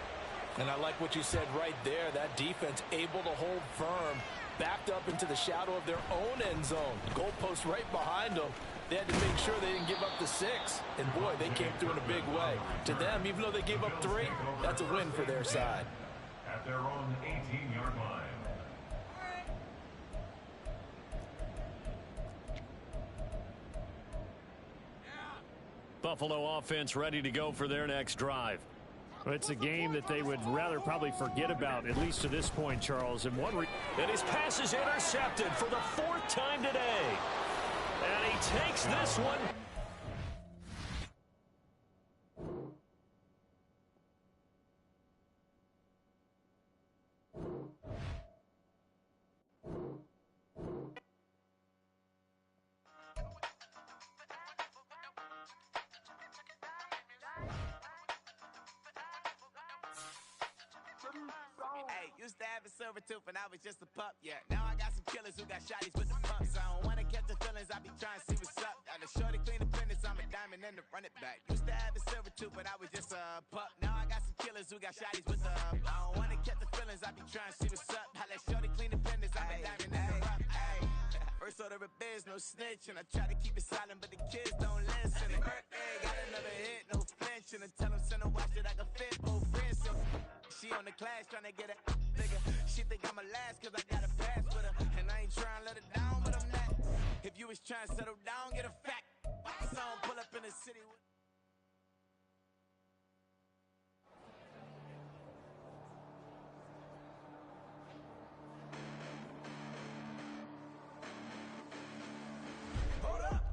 And I like what you said right there. That defense able to hold firm, backed up into the shadow of their own end zone. Goalpost right behind them. They had to make sure they didn't give up the 6. And, boy, they came through in a big way. To them, even though they gave up 3, that's a win for their side. At their own 18-yard line. Buffalo offense ready to go for their next drive. It's a game that they would rather probably forget about, at least to this point, Charles. And his pass is intercepted for the 4th time today. And he takes this one. Hey, used to have a silver tooth and I was just a pup, yeah. Now I got some killers who got shotties with the pumps. I don't wanna catch the feelings, I be trying to see what's up. Got a shorty clean the fitness, I'm a diamond and to run it back. Used to have a silver tooth, but I was just a pup. Now I got some killers who got shotties with the I don't wanna catch the feelings, I be trying to see what's up. I let shorty clean the fitness, I'm a diamond and to rough. First order of biz, no snitch, and I try to keep it silent, but the kids don't listen. And birthday, got another hit, no flinch, and I tell them send a watch that I can fit both wrists. She on the class trying to get a nigga. She think I'm a last cause I got a pass with her. And I ain't trying to let her down, but I'm not. If you was trying to settle down, get a fact. So I don't pull up in the city with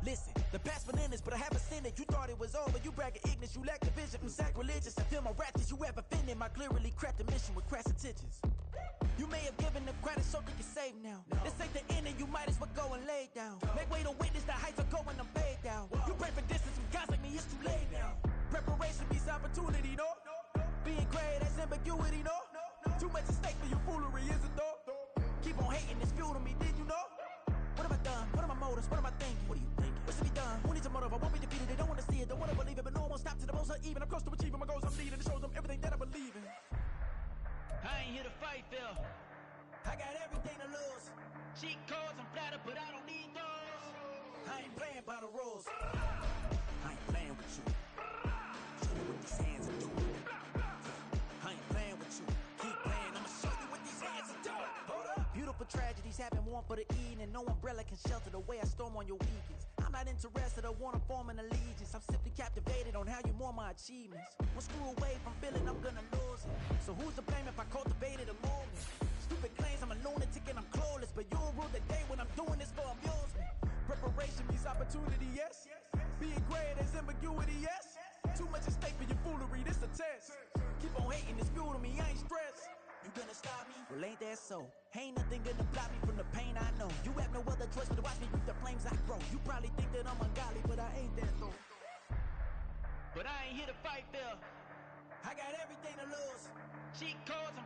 Listen, the past bananas, but I haven't seen it. You thought it was over, you bragging ignorance, you lack the vision from sacrilegious. I feel my ratchets, you have offended my clearly crafted mission with crass intentions. You may have given them credit so they can save now. This ain't the end and you might as well go and lay down. Make way to witness the heights are going, I'm paid down. You pray for distance from guys like me, it's too late now. Preparation means opportunity, no? Being great, that's ambiguity, no? Too much at stake for your foolery, is it though? Keep on hating, it's fuel to me, did you know? What have I done? What are my motives? What am I thinking? What are you thinking? What's to be done? Who needs a motive? I won't be defeated. They don't want to see it. Don't want to believe it. But no one won't stop to the most even. I'm close to achieving my goals. I'm leading. It shows them everything that I believe in. I ain't here to fight, Phil. I got everything to lose. Cheat codes, I'm flattered, but I don't need those. I ain't playing by the rules. I ain't playing with you. Show you what these hands are doing. I ain't playing with you. Keep playing. I'ma show you what these hands are doing. Hold up. Beautiful tragedies happen, one for the evening. No umbrella can shelter the way I storm on your weekends. I'm not interested, I wanna form an allegiance. I'm simply captivated on how you more my achievements. One screw away from feeling I'm gonna lose it. So who's to blame if I cultivated a movement? Stupid claims I'm a lunatic and I'm clueless, but you'll rule the day when I'm doing this for amusement. Preparation means opportunity, yes. Being great is ambiguity, yes. Too much at stake for your foolery, this a test. Keep on hating, it's fuel to me, I ain't stressed. You gonna stop me? Well, ain't that so? Ain't nothing gonna block me from the pain I know. You have no other choice but to watch me reap the flames I grow. You probably think that I'm ungodly, but I ain't that though. But I ain't here to fight, Phil. I got everything to lose. Cheat codes, I'm